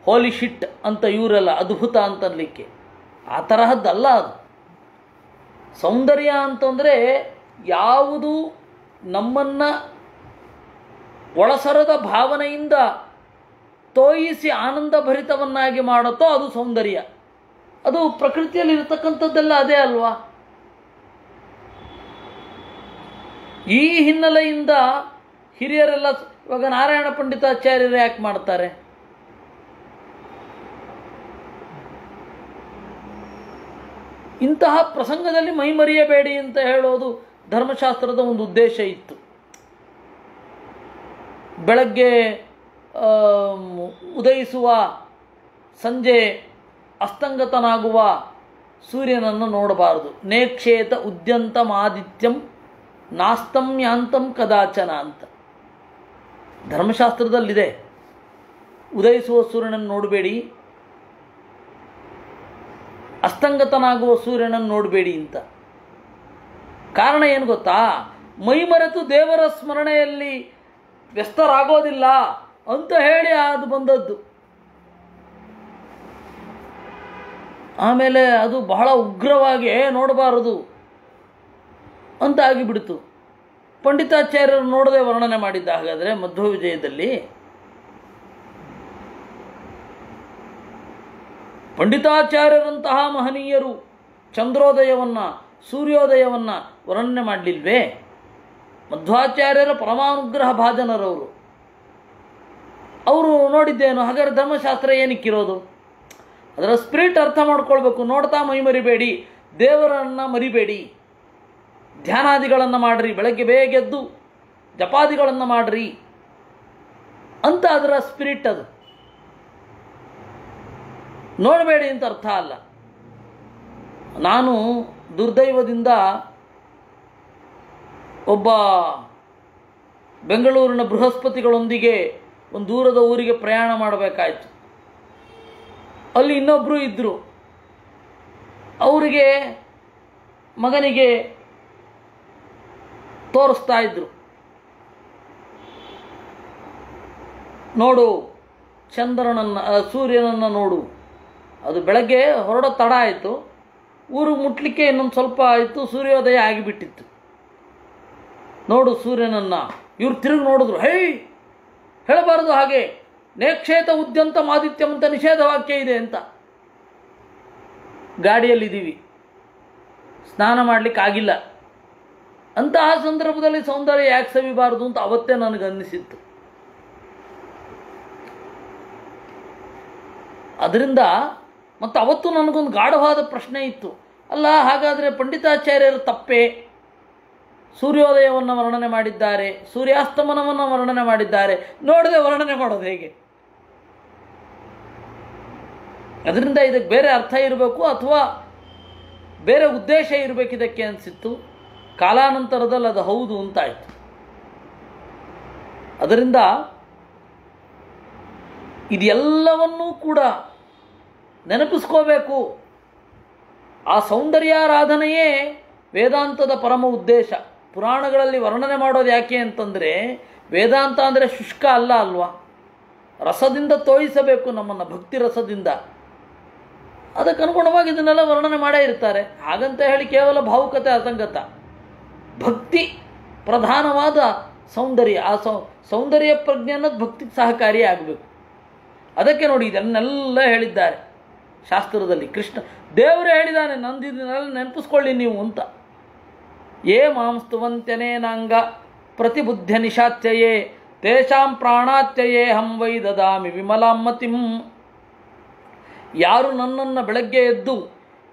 ಹೋಲಿ ಶಿಟ್ ಅಂತ ಇವರೆಲ್ಲ ಅದ್ಭುತ ಅಂತನ್ಲಿಕ್ಕೆ. ಆ ತರಹದ್ದಲ್ಲ ಅದು. ಸೌಂದರ್ಯ ಅಂತಂದರೆ ಯಾವುದು ನಮ್ಮನ್ನು ಒಳಸರದ ಭಾವನೆಯಿಂದ ತೋಯಿಸಿ ಆನಂದ ಭರಿತವನ್ನಾಗಿ ಮಾಡುತ್ತೋ ಅದು ಸೌಂದರ್ಯ. ಅದು ಪ್ರಕೃತಿಯಲ್ಲಿ ಇರತಕ್ಕಂಥದ್ದೆಲ್ಲ ಅದೇ ಅಲ್ವಾ. ಈ ಹಿನ್ನೆಲೆಯಿಂದ ಹಿರಿಯರೆಲ್ಲ ಇವಾಗ ನಾರಾಯಣ ಪಂಡಿತಾಚಾರ್ಯರು ಯಾಕೆ ಮಾಡ್ತಾರೆ? ಇಂತಹ ಪ್ರಸಂಗದಲ್ಲಿ ಮೈಮರೆಯಬೇಡಿ ಅಂತ ಹೇಳೋದು ಧರ್ಮಶಾಸ್ತ್ರದ ಒಂದು ಉದ್ದೇಶ ಇತ್ತು. ಬೆಳಗ್ಗೆ ಉದಯಿಸುವ, ಸಂಜೆ ಅಸ್ತಂಗತನಾಗುವ ಸೂರ್ಯನನ್ನು ನೋಡಬಾರದು. ನೇಕ್ಷೇತ ಉದ್ಯಂತಮಾದಿತ್ಯಂ ನಾಸ್ತಂ ಯಾಂತಂ ಕದಾಚನ ಅಂತ ಧರ್ಮಶಾಸ್ತ್ರದಲ್ಲಿದೆ. ಉದಯಿಸುವ ಸೂರ್ಯನನ್ನು ನೋಡಬೇಡಿ, ಅಸ್ತಂಗತನಾಗುವ ಸೂರ್ಯನನ್ನು ನೋಡಬೇಡಿ ಅಂತ. ಕಾರಣ ಏನು ಗೊತ್ತಾ? ಮೈಮರೆತು ದೇವರ ಸ್ಮರಣೆಯಲ್ಲಿ ವ್ಯಸ್ತರಾಗೋದಿಲ್ಲ ಅಂತ ಹೇಳಿ ಅದು ಬಂದದ್ದು. ಆಮೇಲೆ ಅದು ಬಹಳ ಉಗ್ರವಾಗಿ ನೋಡಬಾರದು ಅಂತ ಆಗಿಬಿಡ್ತು. ಪಂಡಿತಾಚಾರ್ಯರು ನೋಡದೆ ವರ್ಣನೆ ಮಾಡಿದ್ದ. ಹಾಗಾದರೆ ಮಧ್ವ ವಿಜಯದಲ್ಲಿ ಪಂಡಿತಾಚಾರ್ಯರಂತಹ ಮಹನೀಯರು ಚಂದ್ರೋದಯವನ್ನು, ಸೂರ್ಯೋದಯವನ್ನು ವರ್ಣನೆ ಮಾಡಲಿಲ್ವೇ? ಮಧ್ವಾಚಾರ್ಯರ ಪರಮಾನುಗ್ರಹ ಭಾಜನರವರು. ಅವರು ನೋಡಿದ್ದೇನು? ಹಾಗಾದರೆ ಧರ್ಮಶಾಸ್ತ್ರ ಏನಕ್ಕಿರೋದು? ಅದರ ಸ್ಪಿರಿಟ್ ಅರ್ಥ ಮಾಡ್ಕೊಳ್ಬೇಕು. ನೋಡ್ತಾ ಮೈ ಮರಿಬೇಡಿ, ದೇವರನ್ನು ಮರಿಬೇಡಿ, ಧ್ಯಾನಾದಿಗಳನ್ನು ಮಾಡಿರಿ, ಬೆಳಗ್ಗೆ ಬೇಗ ಎದ್ದು ಜಪಾದಿಗಳನ್ನು ಮಾಡಿರಿ ಅಂತ ಅದರ ಸ್ಪಿರಿಟ್. ಅದು ನೋಡಬೇಡಿ ಅಂತ ಅರ್ಥ ಅಲ್ಲ. ನಾನು ದುರ್ದೈವದಿಂದ ಒಬ್ಬ ಬೆಂಗಳೂರಿನ ಬೃಹಸ್ಪತಿಗಳೊಂದಿಗೆ ಒಂದು ದೂರದ ಊರಿಗೆ ಪ್ರಯಾಣ ಮಾಡಬೇಕಾಯಿತು. ಅಲ್ಲಿ ಇನ್ನೊಬ್ಬರು ಇದ್ದರು. ಅವರಿಗೆ ಮಗನಿಗೆ ತೋರಿಸ್ತಾ ಇದ್ರು, ನೋಡು ಚಂದ್ರನನ್ನು, ಸೂರ್ಯನನ್ನು ನೋಡು. ಅದು ಬೆಳಗ್ಗೆ ಹೊರಡೋ ತಡ ಆಯಿತು, ಊರು ಮುಟ್ಲಿಕ್ಕೆ ಇನ್ನೊಂದು ಸ್ವಲ್ಪ ಆಯಿತು, ಸೂರ್ಯೋದಯ ಆಗಿಬಿಟ್ಟಿತ್ತು. ನೋಡು ಸೂರ್ಯನನ್ನು. ಇವ್ರು ತಿರುಗಿ ನೋಡಿದ್ರು. ಹೇಳಬಾರದು ಹಾಗೆ, ನೇಕ್ಷೇತ ಉದ್ಯಂತ ಮಾದಿತ್ಯಂ ಅಂತ ನಿಷೇಧ ವಾಕ್ಯ ಇದೆ ಅಂತ. ಗಾಡಿಯಲ್ಲಿದ್ದೀವಿ, ಸ್ನಾನ ಮಾಡಲಿಕ್ಕಾಗಿಲ್ಲ. ಅಂತಹ ಸಂದರ್ಭದಲ್ಲಿ ಸೌಂದರ್ಯ ಯಾಕೆ ಸವಿಬಾರದು ಅಂತ ಅವತ್ತೇ ನನಗನ್ನಿಸಿತ್ತು. ಅದರಿಂದ ಮತ್ತು ಅವತ್ತು ನನಗೊಂದು ಗಾಢವಾದ ಪ್ರಶ್ನೆ ಇತ್ತು. ಅಲ್ಲ, ಹಾಗಾದರೆ ಪಂಡಿತಾಚಾರ್ಯರು ತಪ್ಪೇ? ಸೂರ್ಯೋದಯವನ್ನು ವರ್ಣನೆ ಮಾಡಿದ್ದಾರೆ, ಸೂರ್ಯಾಸ್ತಮನವನ್ನು ವರ್ಣನೆ ಮಾಡಿದ್ದಾರೆ, ನೋಡದೆ ವರ್ಣನೆ ಮಾಡೋದು ಹೇಗೆ? ಅದರಿಂದ ಇದಕ್ಕೆ ಬೇರೆ ಅರ್ಥ ಇರಬೇಕು ಅಥವಾ ಬೇರೆ ಉದ್ದೇಶ ಇರಬೇಕು ಇದಕ್ಕೆ ಅನಿಸಿತ್ತು. ಕಾಲಾನಂತರದಲ್ಲಿ ಅದು ಹೌದು ಅಂತಾಯಿತು. ಅದರಿಂದ ಇದೆಲ್ಲವನ್ನೂ ಕೂಡ ನೆನಪಿಸ್ಕೋಬೇಕು. ಆ ಸೌಂದರ್ಯಾರಾಧನೆಯೇ ವೇದಾಂತದ ಪರಮ ಉದ್ದೇಶ. ಪುರಾಣಗಳಲ್ಲಿ ವರ್ಣನೆ ಮಾಡೋದು ಯಾಕೆ ಅಂತಂದರೆ, ವೇದಾಂತ ಅಂದರೆ ಶುಷ್ಕ ಅಲ್ಲ ಅಲ್ವಾ, ರಸದಿಂದ ತೋಯಿಸಬೇಕು ನಮ್ಮನ್ನು, ಭಕ್ತಿ ರಸದಿಂದ. ಅದಕ್ಕನುಗುಣವಾಗಿ ಇದನ್ನೆಲ್ಲ ವರ್ಣನೆ ಮಾಡೇ ಇರ್ತಾರೆ. ಹಾಗಂತ ಹೇಳಿ ಕೇವಲ ಭಾವುಕತೆ ಅಸಂಗತ. ಭಕ್ತಿ ಪ್ರಧಾನವಾದ ಸೌಂದರ್ಯ, ಆ ಸೌಂದರ್ಯ ಪ್ರಜ್ಞೆ ಅನ್ನೋದು ಭಕ್ತಿಗೆ ಸಹಕಾರಿಯೇ ಆಗಬೇಕು. ಅದಕ್ಕೆ ನೋಡಿ ಇದನ್ನೆಲ್ಲ ಹೇಳಿದ್ದಾರೆ ಶಾಸ್ತ್ರದಲ್ಲಿ. ಕೃಷ್ಣ ದೇವರೇ ಹೇಳಿದ್ದಾನೆ, ನಂದಿದನ್ನೆಲ್ಲ ನೆನಪಿಸ್ಕೊಳ್ಳಿ ನೀವು ಅಂತ. ಯೇ ಮಾಂಸ್ತುವಂತ್ಯನೇನಾಂಗ ಪ್ರತಿಬುದ್ಧ ನಿಶಾಚ್ಯಯೇ ತೇಷಾಂ ಪ್ರಾಣಾಚ್ಯಯೇ ಹಂ ವೈ ದದಾಮಿ ವಿಮಲಾಮ್ಮತಿಂ. ಯಾರು ನನ್ನನ್ನು ಬೆಳಗ್ಗೆ ಎದ್ದು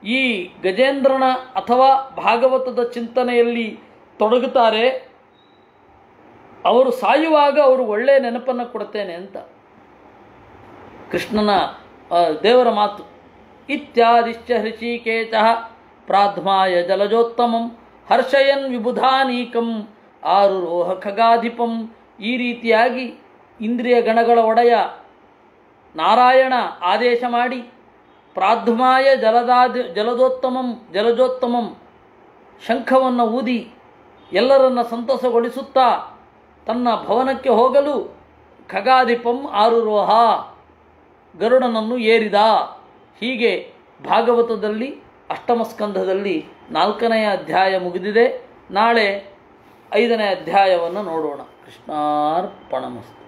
ಈ ಗಜೇಂದ್ರನ ಅಥವಾ ಭಾಗವತದ ಚಿಂತನೆಯಲ್ಲಿ ತೊಡಗುತ್ತಾರೆ, ಅವರು ಸಾಯುವಾಗ ಅವರು ಒಳ್ಳೆಯ ನೆನಪನ್ನು ಕೊಡ್ತೇನೆ ಅಂತ ಕೃಷ್ಣನ ದೇವರ ಮಾತು. ಇತ್ಯಾದಿಶ್ಚ ಹೃಷಿಕೇಶ ಪ್ರಾಧ್ಮಾಯ ಜಲಜೋತ್ತಮಂ ಹರ್ಷಯನ್ ವಿಬುಧಾನೀಕಂ ಆರುರೋಹ ಖಗಾಧಿಪಂ. ಈ ರೀತಿಯಾಗಿ ಇಂದ್ರಿಯ ಗಣಗಳ ಒಡೆಯ ನಾರಾಯಣ ಆದೇಶ ಮಾಡಿ ಪ್ರಾಧ್ಮಾಯ ಜಲಜೋತ್ತಮಂ ಶಂಖವನ್ನು ಊದಿ ಎಲ್ಲರನ್ನ ಸಂತಸಗೊಳಿಸುತ್ತಾ ತನ್ನ ಭವನಕ್ಕೆ ಹೋಗಲು ಖಗಾಧಿಪಂ ಆರುರೋಹ ಗರುಡನನ್ನು ಏರಿದ. ಹೀಗೆ ಭಾಗವತದಲ್ಲಿ ಅಷ್ಟಮ ಸ್ಕಂಧದಲ್ಲಿ 4ನೇ ಅಧ್ಯಾಯ ಮುಗಿದಿದೆ. ನಾಳೆ 5ನೇ ಅಧ್ಯಾಯವನ್ನು ನೋಡೋಣ. ಕೃಷ್ಣಾರ್ಪಣಮಸ್ತು.